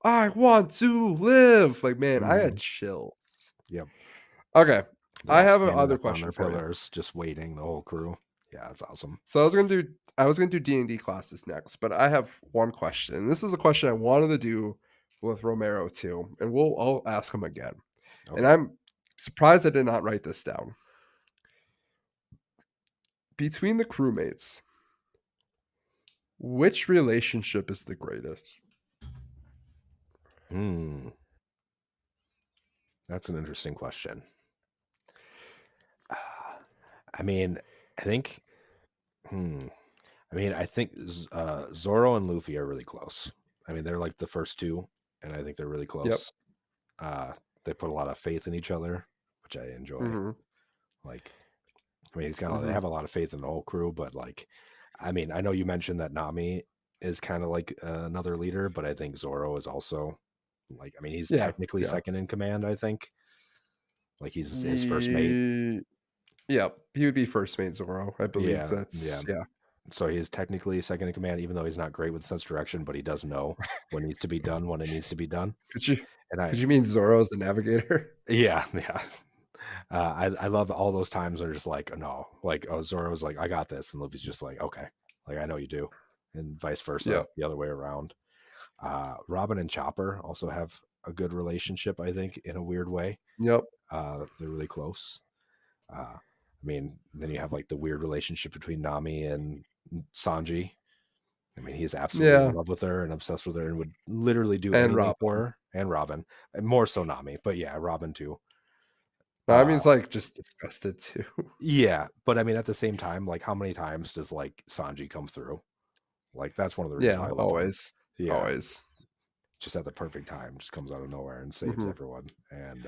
"I want to live." Like, man, I had Mhm. chills. Yep. Okay, They're I all have standing another up on question their for you. pillars, just waiting, the whole crew. Yeah, it's awesome. So I was gonna do D&D classes next, but I have one question. And this is a question I wanted to do with Romero too, and I'll ask him again. And Okay. I'm surprised I did not write this down. Between the crewmates, which relationship is the greatest? Hmm, that's an interesting question. Ah, I mean, I think hmm, I think Zoro and Luffy are really close. I mean, they're like the first 2, and I think they're really Yep. close. Uh, they put a lot of faith in each other, which I enjoy. Mhm. Like, I mean, they Mhm. have a lot of faith in the whole crew, but like, I mean, I know you mentioned that Nami is kind of like another leader, but I think Zoro is also like, I mean, he's Yeah. technically Yeah. second in command. I think like he's his first mate. Ye Yeah. He would be first mate Zoro. I believe Yeah, yeah. that's yeah. So he's technically second in command, even though he's not great with sense direction, but he does know what needs to be done when it needs to be done. Could you And I, could you mean Zoro as the navigator? yeah, yeah. I love all those times they're just like, no, like, oh, Zoro's like, I got this, and Luffy's just like, okay, like I know you do, and vice versa, Yep. the other way around. Robin and Chopper also have a good relationship, I think, in a weird way. Yep. They're really close. I mean, then you have like the weird relationship between Nami and Sanji. I mean, he's absolutely in Yeah. love with her and obsessed with her and would literally do And anything for Robin. her, and Robin, and more so Nami, but yeah, Robin too. Uh, Nami's, like, just disgusted too. yeah, but I mean, at the same time, like, how many times does like Sanji come through? Like, that's one of the reasons Yeah, why I love him. always. Yeah, Always. just at the perfect time, just comes out of nowhere and saves Mhm. everyone. And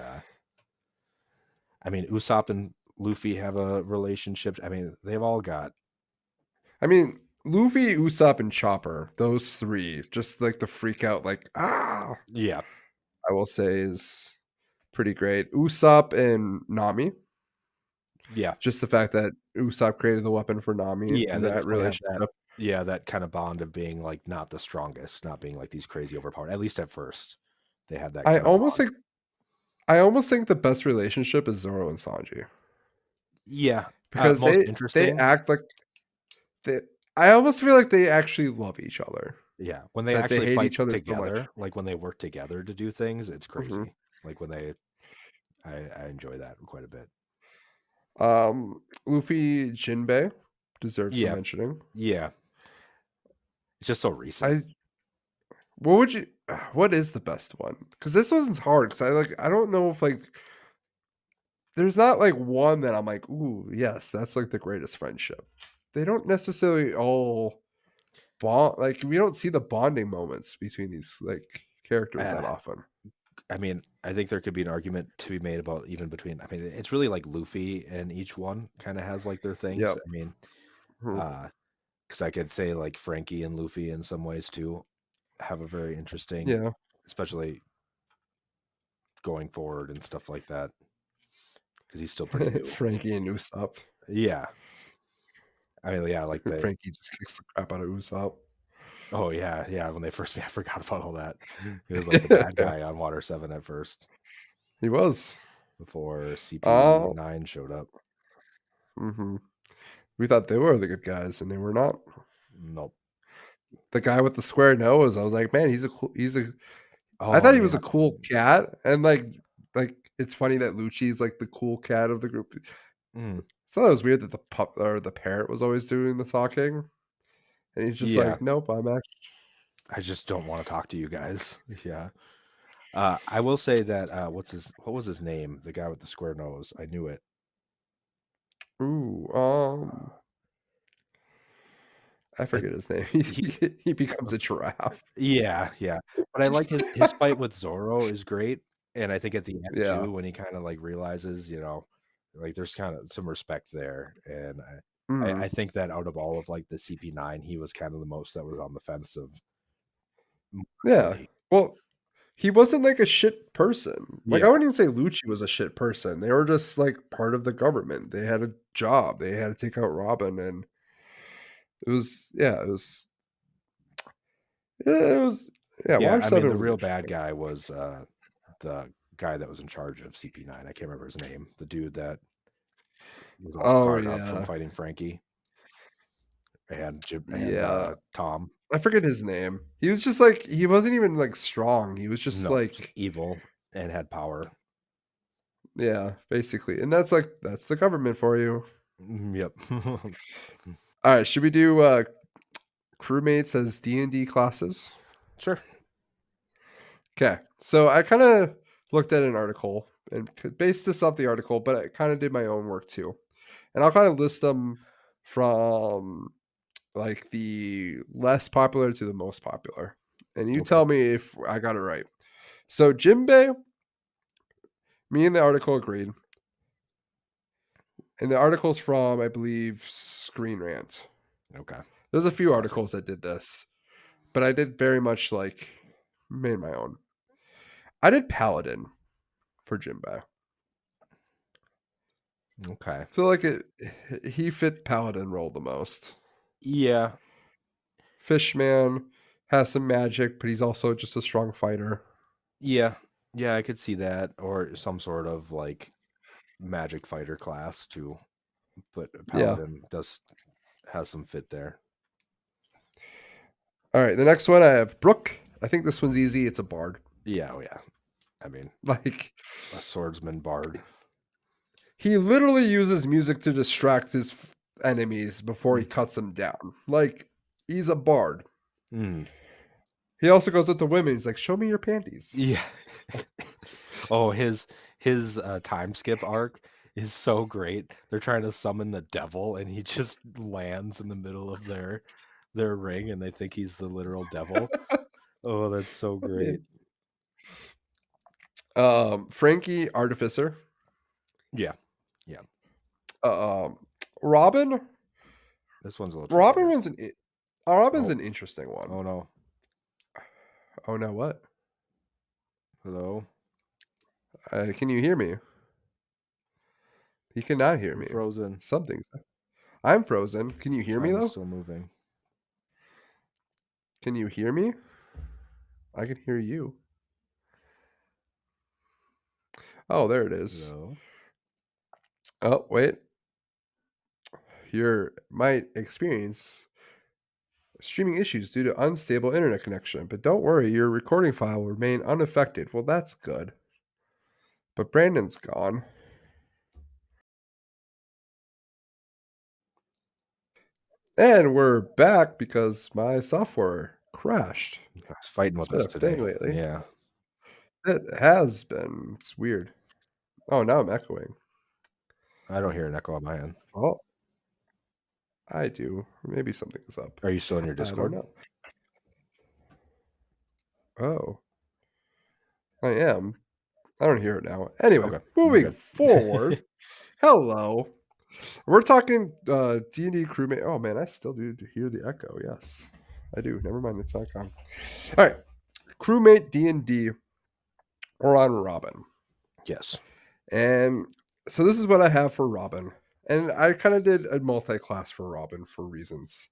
I mean, Usopp and Luffy have a relationship. I mean, they've all got I mean, Luffy, Usopp, and Chopper, those 3, just, like, the freak out, like, "Ah!" yeah, I will say is pretty great. Usopp and Nami, yeah, just the fact that Usopp created the weapon for Nami yeah. and They that definitely have that. relationship. Yeah, that kind of bond of being like not the strongest, not being like these crazy overpowered. At least at first, they had that I kind of almost bond. think I almost think the best relationship is Zoro and Sanji Yeah, because most they interesting. act like they I almost feel like they actually love each other, Yeah, when they that they actually hate fight each other so much. together, like when they work together to do things, it's Mhm. crazy. Like when I enjoy that quite a bit. Luffy Jinbei deserves some Yeah, mentioning. yeah. It's just so recent. I what would you what is the best one? Because this one's hard. Because I don't know if, like there's not, like, one that I'm like, "Ooh, yes, that's, like, the greatest friendship." They don't necessarily all bond like, we don't see the bonding moments between these, like, characters that Uh, often. I mean, I think there could be an argument to be made about even between. I mean, it's really like Luffy and each one kind of has like their things. Yep. I mean, Mhm. uh, because I could say like Frankie and Luffy in some ways too have a very interesting, Yeah. especially going forward and stuff like that. Because he's still pretty new. Frankie and Usopp. Yeah, I mean, yeah, like the Frankie just kicks the crap out of Usopp. oh yeah, yeah. When they first, I forgot about all that. He was like the bad Yeah, guy on Water 7 at first he was. before Oh, CP9 showed up. mhm. We thought they were the good guys, and they were not. Nope. The guy with the square nose, I was like, "Man, he's a" I Oh thought he was yeah. a cool cat, and, like, it's funny that Lucci's, like, the cool cat of the group. Mm, I thought it was weird that the pup or the parrot was always doing the talking, and he's just yeah. like, "Nope, I'm act" I just don't want to talk to you guys. Yeah. I will say that what was his name? The guy with the square nose. I knew it. Ooh, I I, forget his name. he, He becomes a giraffe. yeah, yeah. But I like his fight with Zoro is great, and I think at the end Yeah. too, when he kind of like realizes, like there's kind of some respect there, and Mm. I think that out of all of like the CP9, he was kind of the most that was on the fence of Yeah. morality. Well, he wasn't like a shit person. Like, Yeah. I wouldn't even say Lucci was a shit person. They were just like part of the government. They had a job. They had to take out Robin, and it was yeah. Yeah, Water I mean, Seven the was real bad interesting. guy was the guy that was in charge of CP9. I can't remember his name. The dude that was all Oh scarred up from yeah, fighting Frankie and Jim and yeah. Tom. I forget his name. He was just like he wasn't even like strong. He was just No, just like evil and had power. yeah, basically. And that's the government for you. Yep. All right, should we do crewmates as D&D classes? Sure. Okay. So I kind of looked at an article and could base this off the article, but I kind of did my own work too. And I'll kind of list them from like the less popular to the most popular. And you Okay. tell me if I got it right. So Jinbei, me and the article agreed. And the article's from, I believe, Screen Rant. Okay. There's a few Awesome. articles that did this, but I did very much like made my own. I did Paladin for Jinbei. Okay. Feel like he fit Paladin role the most. Yeah. Fishman has some magic, but he's also just a strong fighter. Yeah. Yeah, I could see that. Or some sort of like magic fighter class too. But Yeah. Paladin does has some fit there. All right. The next one I have Brooke. I think this one's easy. It's a bard. Yeah, oh yeah. I mean, Like a swordsman bard. he literally uses music to distract his enemies before he Mm. cuts them down. Like he's a bard. Mm. He also goes up to women. He's like, "Show me your panties." Yeah. Oh, his time skip arc is so great. They're trying to summon the devil and he just lands in the middle of their ring and they think he's the literal devil. Oh, that's so I great. mean, Frankie Artificer. Yeah. Yeah. Um, Robin. This one's a little Robin trickier. was Robin's Oh, an interesting one. oh no. Oh no, what? Hello? Can you hear me? He cannot hear You're me. frozen. Something's. I'm frozen. Can you hear me Time is though? still moving. Can you hear me? I can hear you. Oh, there it is. Hello? Oh, wait. You might experience streaming issues due to unstable internet connection, but don't worry, your recording file will remain unaffected. Well, that's good. But Brandon's gone. And we're back because my software crashed. It's fighting It's with been us a today. thing lately. Yeah. It has been. It's weird. Oh, now I'm echoing. I don't hear an echo on my end. Oh, I do. Maybe something's up. Are you still in your I don't Discord? know. Oh, I am. I don't hear it now. Anyway, Okay. You're moving forward. good. Hello. We're talking D&D crewmate. Oh man, I still do hear the echo. Yes, I do. Never mind, it's not gone. All right, crewmate D&D. We're on Robin, Yes. and so this is what I have for Robin. And I kind of did a multi-class for Robin for reasons.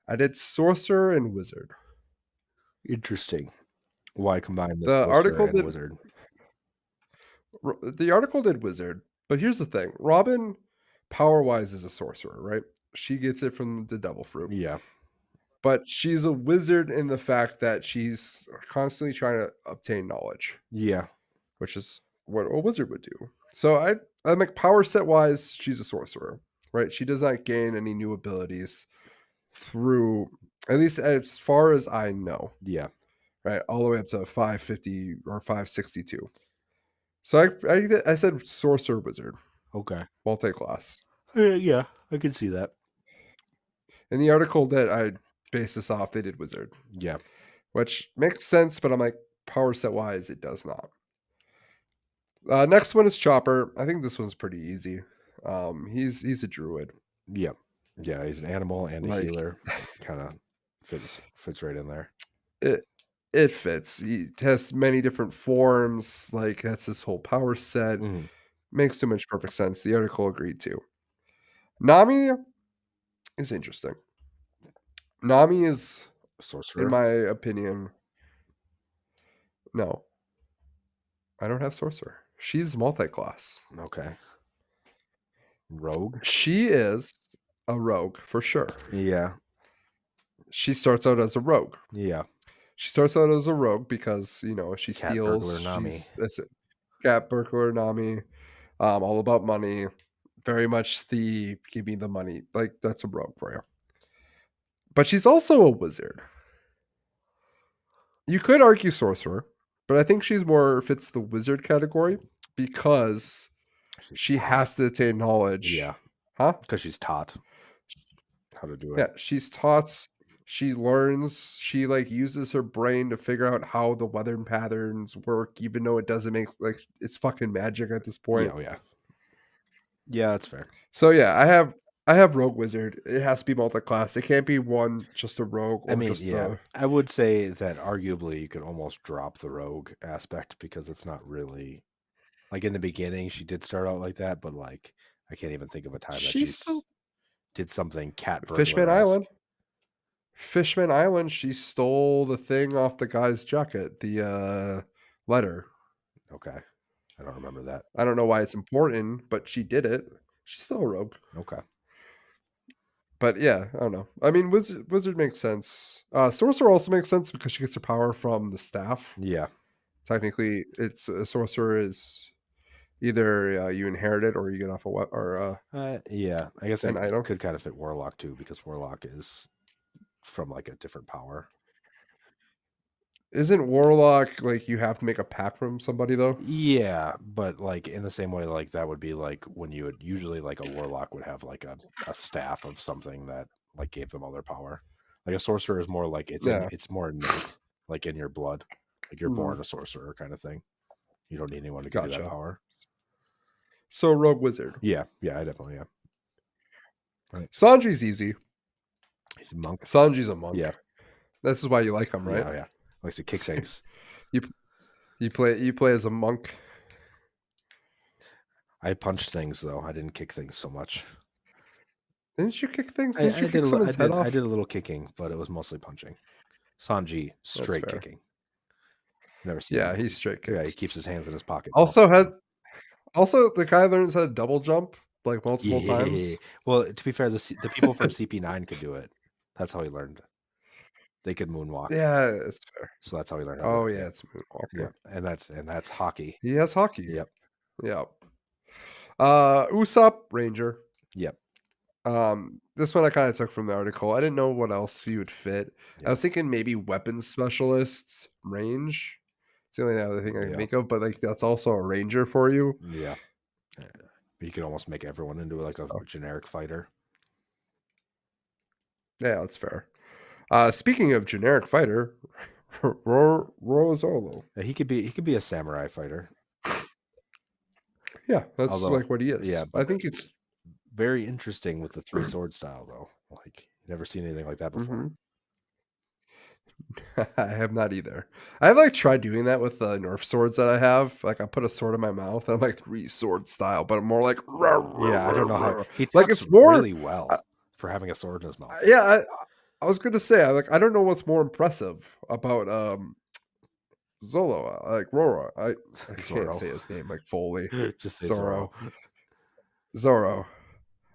I did sorcerer and wizard. Interesting. Why combine the The sorcerer article and did wizard? the article did wizard, but here's the thing: Robin, power wise, is a sorcerer, right? She gets it from the devil fruit, Yeah. but she's a wizard in the fact that she's constantly trying to obtain knowledge, Yeah. which is what a wizard would do. So I'm like power set wise, she's a sorcerer, right? She does not gain any new abilities through, at least as far as I know, Yeah. right, all the way up to 550 or 562. So I said sorcerer wizard Okay. multi-class. Yeah, I can see that. In the article that I based this off, they did wizard, Yeah. which makes sense, but I'm like power set wise, it does not. Next one is Chopper. I think this one's pretty easy. He's a druid. Yeah. Yeah, he's an animal and a Like healer. Kinda fits right in there. it it fits. He has many different forms, like that's his whole power set. Mhm. Makes too much perfect sense. The article agreed to. Nami is interesting. Nami is, in Sorcerer? my opinion, no, I don't have sorcerer. She's multi-class. Okay. Rogue? She is a rogue for sure. Yeah. She starts out as a rogue. Yeah. She starts out as a rogue because, she Cat steals. burglar Nami. She's that's it. Cat burglar Nami, all about money. Very much the give me the money. Like that's a rogue for you. But she's also a wizard. You could argue sorcerer, but I think she's more fits the wizard category because She's she taught. has to attain knowledge. Yeah, Huh? because she's taught how to do it. Yeah, she's taught. She learns. She like uses her brain to figure out how the weather patterns work, even though it doesn't make like it's fucking magic at this Yeah, point. oh, yeah. Yeah, that's fair. So yeah, I have rogue wizard. It has to be multi-class. It can't be one just a rogue I or mean, just yeah, a. I would say that arguably you could almost drop the rogue aspect because it's not really like in the beginning she did start out like that, but like I can't even think of a time that She's still did something cat Fishman burglar-esque. Island. Fishman Island, she stole the thing off the guy's jacket, the letter. Okay. I don't remember that. I don't know why it's important, but she did it. She's still a rogue. Okay. But yeah, I don't know. I mean, wizard makes sense. Sorcerer also makes sense because she gets her power from the staff. Yeah. Technically, it's a sorcerer is either you inherit it or you get off a what or Yeah, I guess an that item. could kind of fit warlock too because warlock is from like a different power. Isn't warlock like you have to make a pact from somebody though? Yeah, but like in the same way, like that would be like when you would usually like a warlock would have like a staff of something that like gave them all their power. Like a sorcerer is more like Yeah. it's more innate, like in your blood. Like you're Mhm. born a sorcerer kind of thing. You don't need anyone to give you that Gotcha. power. So rogue wizard. Yeah, yeah, I definitely am. Right. Sanji's easy. He's a monk. Sanji's a monk. Yeah, This is why you like him, right? yeah, yeah. Likes to kick things. you you play as a monk. I punched things though. I didn't kick things so much. Didn't you kick things? Didn't you I did kick a li- someone's head I off? did a little kicking, but it was mostly punching. Sanji That's straight fair. kicking. Never seen him. Yeah, he straight Yeah, he keeps kicks. his hands in his pockets all Also the has time. also the guy learns how to double jump like multiple Yeah. times. Well, to be fair, the people from CP9 could do it. That's how he learned. They could moonwalk, Yeah, it's fair. so that's how he learned how to. Oh yeah, Yeah, it's yeah, Moonwalker. and that's hockey. He has hockey. Yep, Yep. Usopp Ranger. yep, This one I kind of took from the article. I didn't know what else he would fit. I yep, was thinking maybe weapons specialist range. It's the only other thing I can yep, think of, but like that's also a ranger for you. yeah. You could almost make everyone into like a So generic fighter. yeah, that's fair. Speaking of generic fighter, Rozolo. He could be a samurai fighter. Yeah, that's Although, like what he is. yeah, I but think it's very interesting with the three sword style though. Like never seen anything like that before. mhm. I have not either. I've like tried doing that with the Nerf swords that I have. Like I put a sword in my mouth and I'm like three sword style, but I'm more like Yeah, I don't know how he like talks it's more really well for having a sword in his mouth. yeah, I was gonna say I don't know what's more impressive about Zolo, like Rora. I can't Zoro. say his name like fully. Just say Zoro. Zoro. Zoro.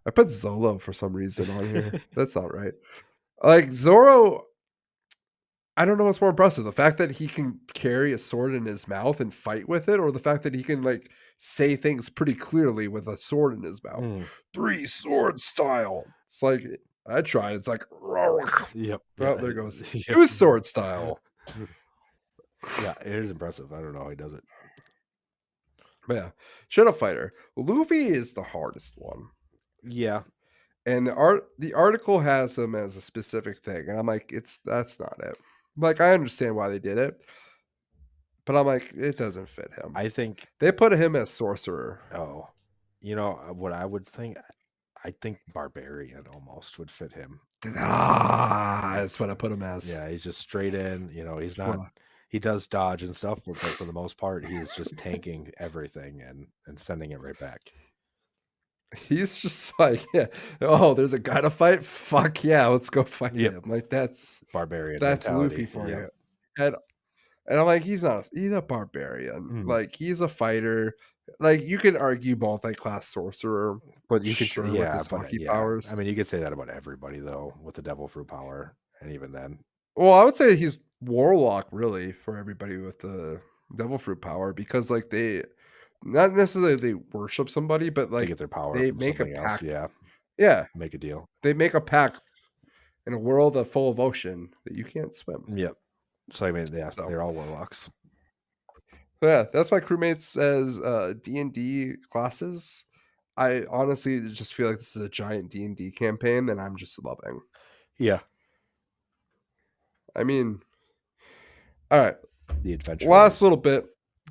I put Zolo for some reason on here. That's not right. Like Zoro, I don't know what's more impressive, the fact that he can carry a sword in his mouth and fight with it, or the fact that he can like say things pretty clearly with a sword in his mouth. Mm, Three sword style. It's like I tried. It's like oh, yep. Yeah. there goes Yep. two sword style. Yeah, it is impressive. I don't know how he does it. But yeah, Shadow Fighter. Luffy is the hardest one. Yeah. And the article has him as a specific thing, and I'm like, that's not it. Like I understand why they did it, but I'm like, it doesn't fit him. I think They put him as sorcerer. oh, you know what I would think? I think barbarian almost would fit him. That's what I put him as. Yeah, he's just straight in, he's That's what not he does dodge and stuff, but for the most part, he's just tanking everything and sending it right back. he's just like, yeah. Oh, there's a guy to fight. Fuck yeah, let's go fight Yep, him. Like barbarian that's Luffy mentality. for Yep. you. And And I'm like, he's a barbarian. Mhm. Like, he's a fighter. Like, you can argue multi-class sorcerer, But you could say sure, with yeah, his but, hockey yeah, powers. I mean, you could say that about everybody, though, with the devil fruit power, and even then, Well, I would say he's warlock, really, for everybody with the devil fruit power because, like, they not necessarily they worship somebody, but, they like, get their power they from make a something else, pact. yeah, Yeah, make a deal. they make a pact in a world of full of ocean that you can't swim. Yep. So, I mean, yeah, So, they're all warlocks. yeah, that's my crewmates says, D&D classes. I honestly just feel like this is a giant D&D campaign that I'm just loving. Yeah. I mean, all right, The adventure last is little bit,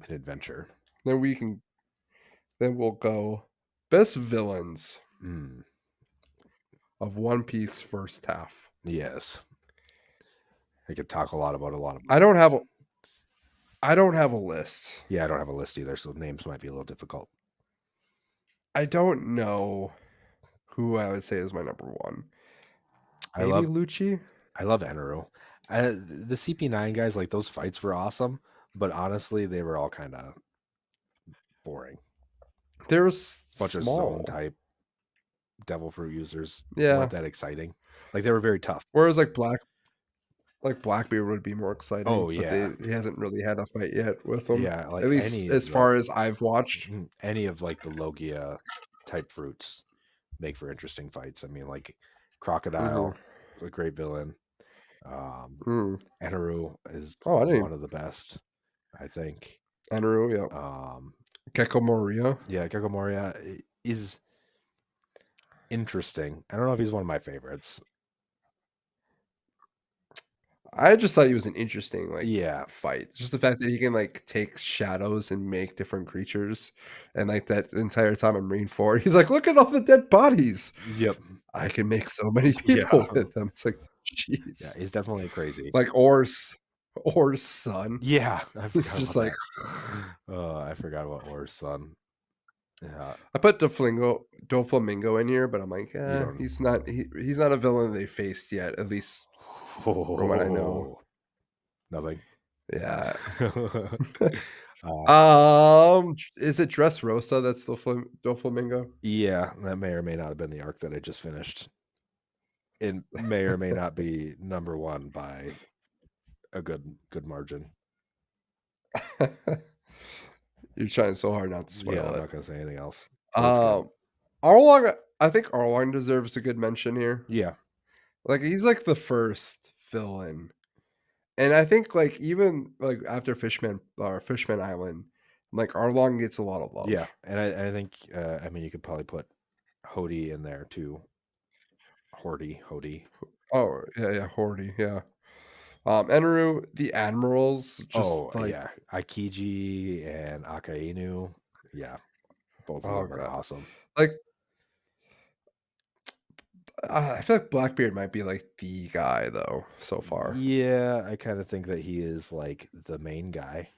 an adventure. then we'll go best villains Mm, of One Piece first half. yes. I could talk a lot about a lot of I don't have a I don't have a list. yeah, I don't have a list either, so names might be a little difficult. I don't know who I would say is my number one. I Maybe love Lucci? I love Eneru. The CP9 guys, like, those fights were awesome, but honestly, they were all kinda boring. They're Bunch of zone small. type devil fruit users. They weren't Yeah. that exciting. Like, they were very tough. Whereas like Blackbeard would be more exciting, Oh, but yeah. he hasn't really had a fight yet with them. Yeah, At like, least as far as I've watched. any of, like, the Logia type fruits make for interesting fights. I mean, like, Mhm. Crocodile, a great villain. Um, Mm. Eneru is Oh, I one didn't of the best, I think. Enru, yeah. Um, Gecko Moria. yeah, Gecko Moria is interesting. I don't know if he's one of my favorites. I just thought he was an interesting, like, Yeah. fight. Just the fact that he can, like, take shadows and make different creatures, and, like, that entire time in Marineford, he's like, "Look at all the dead bodies. Yep. I can make so many Yeah. people with them." It's like, Yeah, jeez. he's definitely crazy. Like, Or's son. Yeah, I It's forgot just about like that. I forgot about Or's son. Yeah, I put Doflamingo in here, but I'm like, you don't. he's not a villain they faced yet, at least from what I know. Oh, nothing. Yeah. uh, Is it Dressrosa that's Doflamingo? yeah, that may or may not have been the arc that I just finished. It may or may not be number one by a good margin. You're trying so hard not to Yeah, spoil I'm it. not gonna say anything else, but it's good. Um, Arlong, I think Arlong deserves a good mention here. Yeah, Like, he's like the first villain, and I think like even like after Fishman Island, like Arlong gets a lot of yeah, love. and I think I mean you could probably put Hody in there too. Hody. Oh yeah, yeah, Hordy, yeah. Eneru, the admirals, Oh, just like yeah, Aikiji and Akainu. Yeah, both of oh them are god, awesome. like I feel like Blackbeard might be like the guy though so far. Yeah, I kinda think that he is, like, the main guy.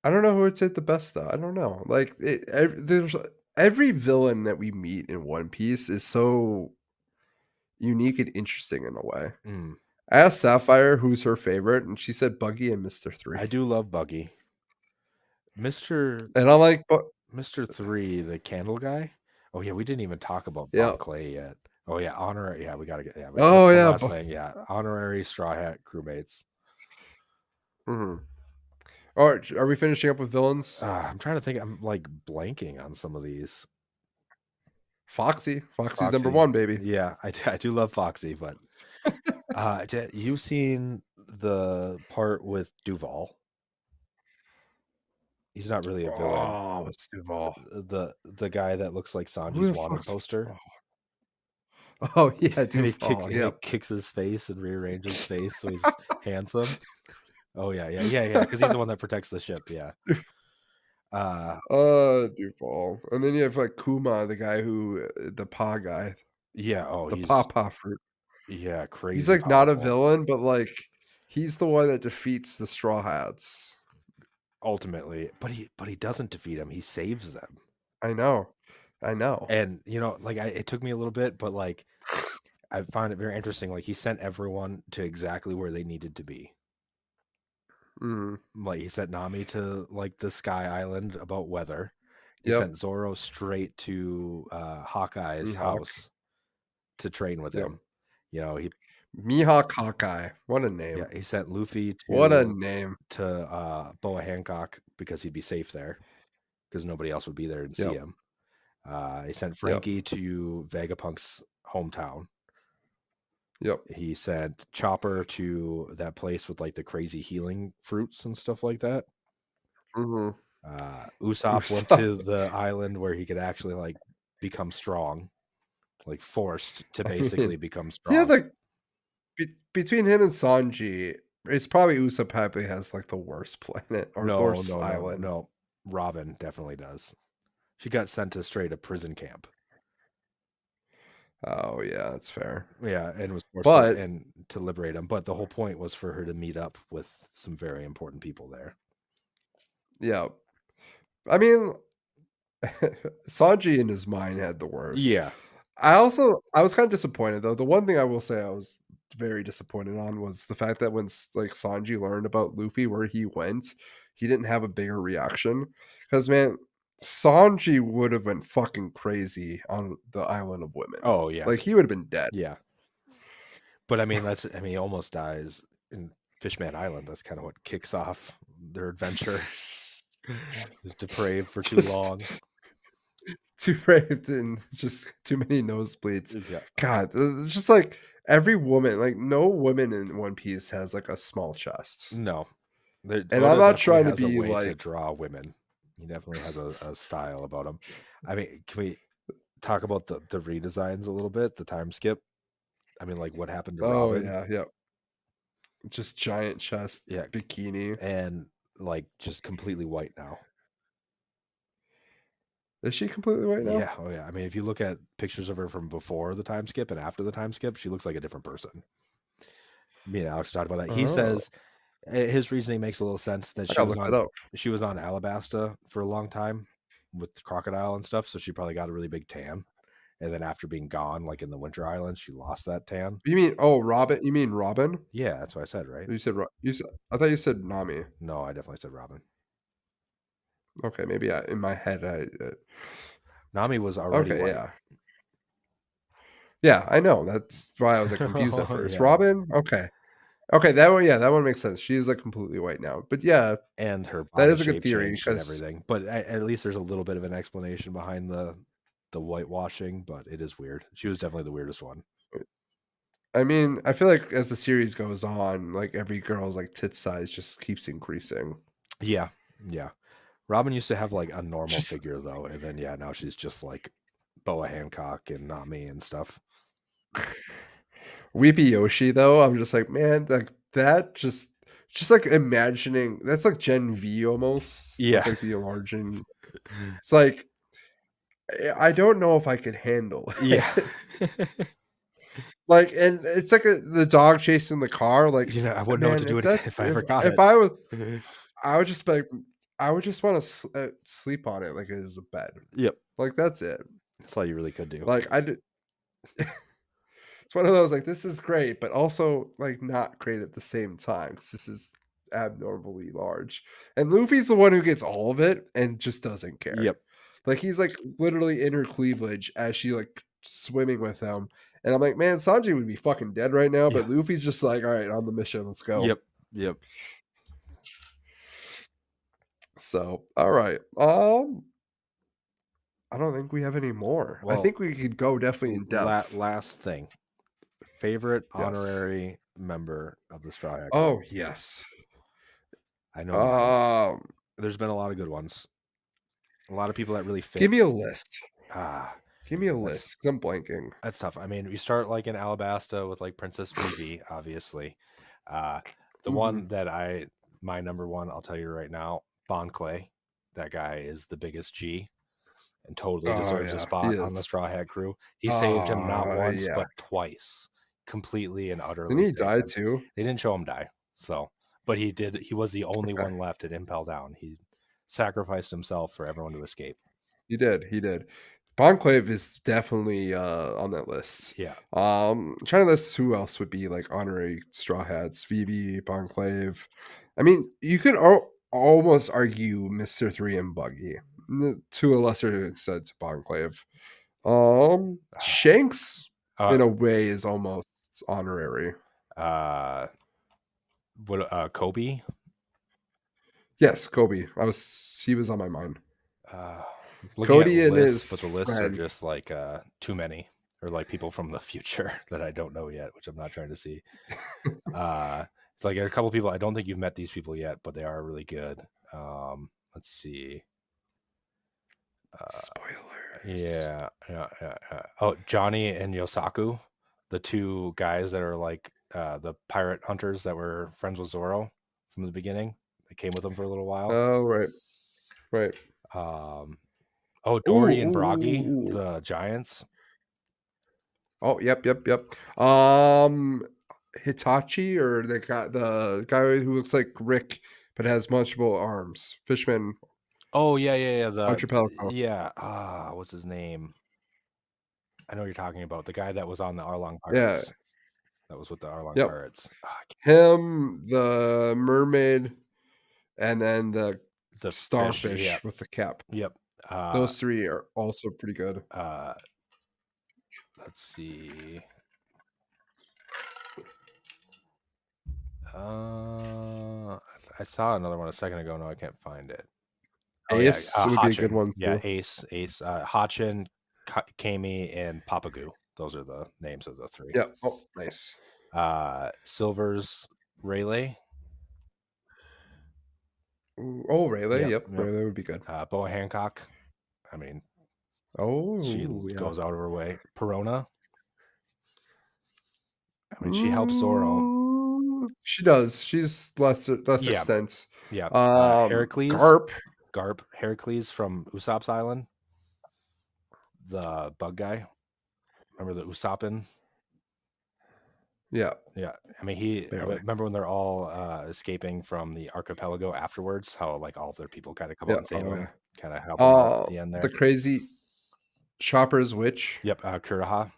I don't know who would say the best though. I don't know. Like there's every villain that we meet in One Piece is so unique and interesting in a way. Mm. I asked Sapphire who's her favorite, and she said Buggy and Mister Three. I do love Buggy. Mr. And I'm like, but Mr. 3, the candle guy? Oh, yeah, we didn't even talk about yeah, Bob Clay yet. Oh, yeah, honorary yeah, we gotta get yeah, we that's oh one yeah, last thing, yeah, honorary Straw Hat crewmates. mhm. All right, are we finishing up with villains? I'm trying to think, I'm, like, blanking on some of these. Foxy's number Foxy. one, baby. Yeah, I do love Foxy, but you seen the part with Duval? He's not really a villain. Oh, it's Duval. The guy that looks like Who Sanji's the wanted fuck's poster, Duval? Oh yeah, and Duval. he Yep. kicks his face and rearranges his face so he's handsome. Oh, yeah, because he's the one that protects the ship, yeah. Uh, Duval. And then you have, like, Kuma, the guy who the paw guy, yeah, oh, the he's paw fruit. yeah, He's, crazy like, not a powerful. villain, but, like, he's the one that defeats the Straw Hats. Ultimately, but he doesn't defeat him, he saves them. I know. I know. And, like, it took me a little bit, but, like, I found it very interesting, like, he sent everyone to exactly where they needed to be. Mhm. Like, he sent Nami to, like, the Sky Island about weather. He Yep. sent Zoro straight to, Hawkeye's Mihawk. house to train with Yep. him. He Mihawk Hawkeye. What a yeah, name. he sent Luffy What a name. to Boa Hancock because he'd be safe there, because nobody else would be there and see Yep. him. He sent Yep. Frankie to Vegapunk's hometown. Yep. He sent Chopper to that place with, like, the crazy healing fruits and stuff like that. Mhm. Usopp went Usopp. to the island where he could actually, like, become strong, like, forced to I mean, basically become he had, strong. like between him and Sanji, it's probably Usopp probably has, like, the worst planet or the No, worst no, no, island. no. Robin definitely does. She got sent to straight to prison camp. Oh, yeah, that's fair. Yeah, and was forced to But and to liberate him, but the whole point was for her to meet up with some very important people there. yeah, I mean, Sanji in his mind had the worst. Yeah. I was kinda disappointed, though. The one thing I will say I was very disappointed on was the fact that when like, Sanji learned about Luffy, where he went, he didn't have a bigger reaction. Because man, Sanji would have been fucking crazy on the Island of Women. Oh, yeah. Like, he would have been dead. Yeah. But, he almost dies in Fishman Island. That's kinda what kicks off their adventure. Is depraved for too Just long. too raped and just too many nosebleeds. Yeah. God, it's just like every woman, like no woman in One Piece has like a small chest. No. And I'm Oda not definitely trying to has a be way like, to draw women. He definitely has a style about him. Can we talk about the redesigns a little bit, the time skip? Like, what happened to oh Robin? yeah, yeah, just giant chest Yeah, bikini. and, like, just completely white now. Is she completely white now? Yeah, oh, yeah. If you look at pictures of her from before the time skip and after the time skip, she looks like a different person. Me and Alex talked about that. He Oh, says, his reasoning makes a little sense that I gotta look that up. she was on Alabasta for a long time with Crocodile and stuff, so she probably got a really big tan, and then after being gone, like, in the Winter Islands, she lost that tan. You mean Robin? You mean Robin? Yeah, that's what I said, right? You said you said I thought you said Nami. No, I definitely said Robin. Okay, maybe in my head Nami was already okay, white. yeah. Yeah, I know. That's why I was, like, confused at first. Yeah, Robin? Okay. Okay, that one yeah, that one makes sense. She is, like, completely white now. But yeah, and her that body is a good shape theory changed and because everything, but at least there's a little bit of an explanation behind the whitewashing, but it is weird. She was definitely the weirdest one. I mean, I feel like as the series goes on, like, every girl's, like, tit size just keeps increasing. Yeah, yeah. Robin used to have, like, a normal Just figure, though, and then, yeah, now she's just like Boa Hancock and Nami and stuff. Weepy Yoshi, though, I'm just like, man, like, that just, like, imagining that's like Gen V almost with, Yeah. like, the enlarging it's like, I don't know if I could handle Yeah. it. Like, and it's like the dog chasing the car, like, I wouldn't know what to man, do if it that again if I ever got if it. I was I would just be like I would just wanna sleep on it like it is a bed. Yep. Like, that's it. That's all you really could do. Like, I did it's one of those, like, this is great, but also, like, not great at the same time because this is abnormally large. And Luffy's the one who gets all of it and just doesn't care. Yep. Like, he's, like, literally in her cleavage as she, like, swimming with him, and I'm like, "Man, Sanji would be fucking dead right now," Yeah. but Luffy's just like, "Alright, on the mission, let's go." Yep. Yep. So, alright, I don't think we have any more. I Well, think we could go definitely in depth. last thing. Favorite Yes. honorary member of the Straw Hat Club? Oh, yes. I know mine. Um, There's been a lot of good ones. A lot of people that really give fit. me a list. Ah, Give me a that's list 'cause I'm blanking. that's tough. We start, like, in Alabasta with, like, Princess Vivi, obviously. Uh, the Mhm. one that my number one, I'll tell you right now, Bon Clay. That guy is the biggest G and totally Oh deserves a yeah, he spot on the is. Straw Hat Crew. He saved him not once, Yeah. but twice. Completely and Didn't utterly he saved die him. too? They didn't show him die. So, but he was the only Okay. one left at Impel Down. He sacrificed himself for everyone to escape. He did. Bonclave is definitely on that list. Yeah. I'm trying to list who else would be like honorary Straw Hats. Phoebe, Bonclave. I mean, you could almost argue Mr. Three and Buggy. To a lesser extent to Bonclave. Shanks Uh in a way is almost honorary. uh Kobe. Yes, Kobe. He was on my mind. Uh Looking at Cody and lists, his but the lists are friend. just like too many. Or like people from the future that I don't know yet, which I'm not trying to see. It's like a couple people. I don't think you've met these people yet, but they are really good. Let's see. Spoilers. Yeah. Oh, Johnny and Yosaku, the two guys that are like the pirate hunters that were friends with Zoro from the beginning. They came with him for a little while. Oh, right. Right. Um, oh, Ooh, Dory and ooh, Bragi, ooh, ooh. the giants. Oh, yep. Hitachi or the guy who looks like Rick but has multiple arms. Fishman Oh yeah. Archipelago. What's his name? I know what you're talking about. The guy that was on the Arlong Yeah. Pirates. That was with the Arlong Yep. Pirates. Him, the mermaid, and then the The fish. starfish with the cap. Yep. Uh, Those three are also pretty good. uh, let's see. I saw another one a second ago. No, I can't find it. Oh yeah, Ace would be a good Hachin. one Yeah, too. Ace, Hachin, Kami, and Papagoo. Those are the names of the three. Yep. Oh, nice. Silver's Rayleigh. Ooh, oh, Rayleigh. Yep, Yep. yep. Rayleigh would be good. Boa Hancock. I mean, she Oh, yeah. goes out of her way. Perona. I mean, she helps Zoro. She does. She's less Yeah, extent. yeah. Heracles, Garp. Heracles from Usopp's Island, the bug guy. Remember the Usoppin? Yeah. Yeah, I mean, I Barely. remember when they're all escaping from the archipelago afterwards. How like all of their people kind of come out Yeah. and save Oh them, yeah. kind of help them out at the end The there. crazy Chopper's witch. Yep, Kuraha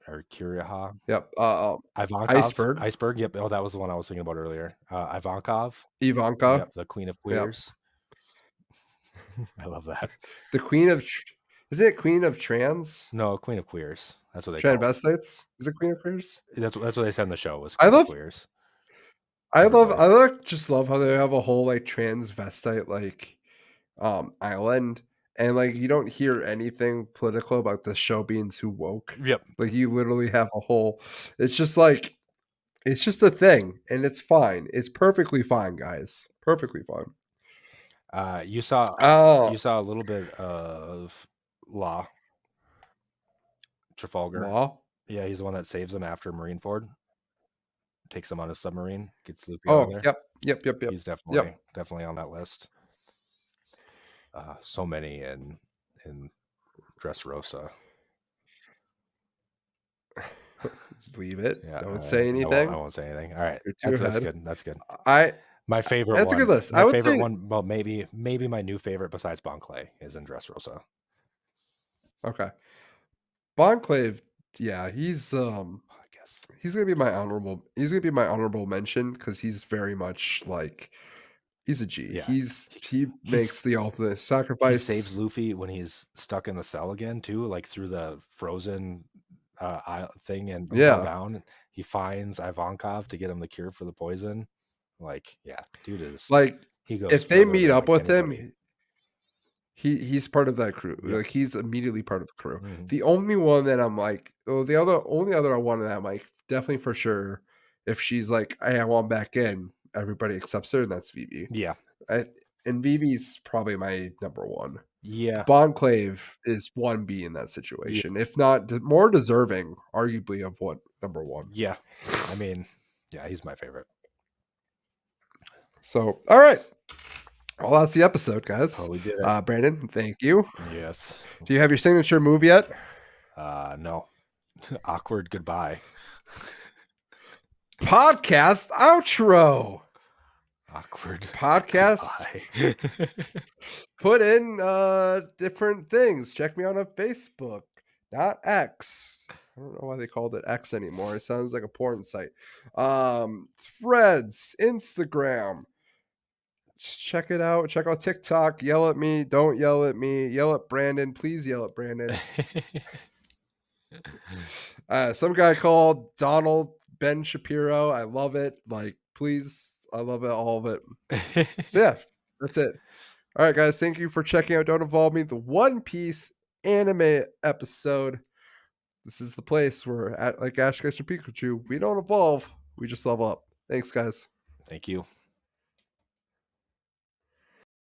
or Kuriha, Yep. Ivankov, Iceberg. Iceberg. Yep, oh, that was the one I was thinking about earlier. Ivankov. Ivanka. Yep, the Queen of Yep. Queers. I love that. The Queen of. Isn't it Queen of Trans? No, Queen of Queers. That's what they call it. Transvestites? Is it Queen of Queers? That's what they said in the show was I Queen of love Queers. I love Everybody. I like just love how they have a whole like transvestite like island, and like you don't hear anything political about the show being too woke. Yep. Like you literally have a whole it's just like it's just a thing and it's fine. It's perfectly fine, guys. Perfectly fine. You saw Uh a little bit of Law Trafalgar. Law. Yeah, he's the one that saves them after Marineford, takes them on a submarine, gets Luffy out of Oh, there. yep. He's definitely Yep. definitely on that list. So many in Dressrosa. Leave it. Yeah, Don't say I anything. won't say anything. All right, You're too that's ahead. good. That's good. I My favorite That's a good one. list. My I would favorite say one. Well, maybe my new favorite besides Bon Clay is in Dressrosa. okay. Bonclave, yeah, I guess. he's gonna be my honorable mention because he's very much like he's a G. Yeah, He makes he's the ultimate he saves sacrifice. Luffy when he's stuck in the cell again too, like through the frozen thing in Impel Yeah. Down. He finds Ivankov to get him the cure for the poison. Like, yeah, dude is Like he goes if they further meet than up like with anybody. him, he's part of that crew. Yep. Like he's immediately part of the crew. Hmm. The only one that I'm like, oh, the other only other one that I'm like, definitely for sure, if she's like, hey, I want back in, everybody accepts her, and that's Vivi. Yeah. I, and Vivi's probably my number one. Yeah. Bonclave is 1B in that Yeah. situation, if not more deserving, arguably, of what number one. Yeah. I mean, yeah, he's my favorite. So, all right. Well, that's the episode, Oh, guys. we did it. Brandon, thank you. Yes. Do you have your signature move yet? No. Awkward goodbye. Podcast outro. Awkward Podcast. goodbye. Put in different things. Check me out on Facebook, not X. I don't know why they called it X anymore. It sounds like a porn site. Threads, Instagram. Just check it out. Check out TikTok. Yell at me. Don't yell at me. Yell at Brandon. Please yell at Brandon. Some guy called Donald Ben Shapiro. I love it. Like, please, I love it, all of it. So yeah, that's it. All right, guys. Thank you for checking out Don't Involve Me, the One Piece anime episode. This is the place where, like Ash Ketchum Pikachu, we don't evolve. We just level up. Thanks, guys. Thank you.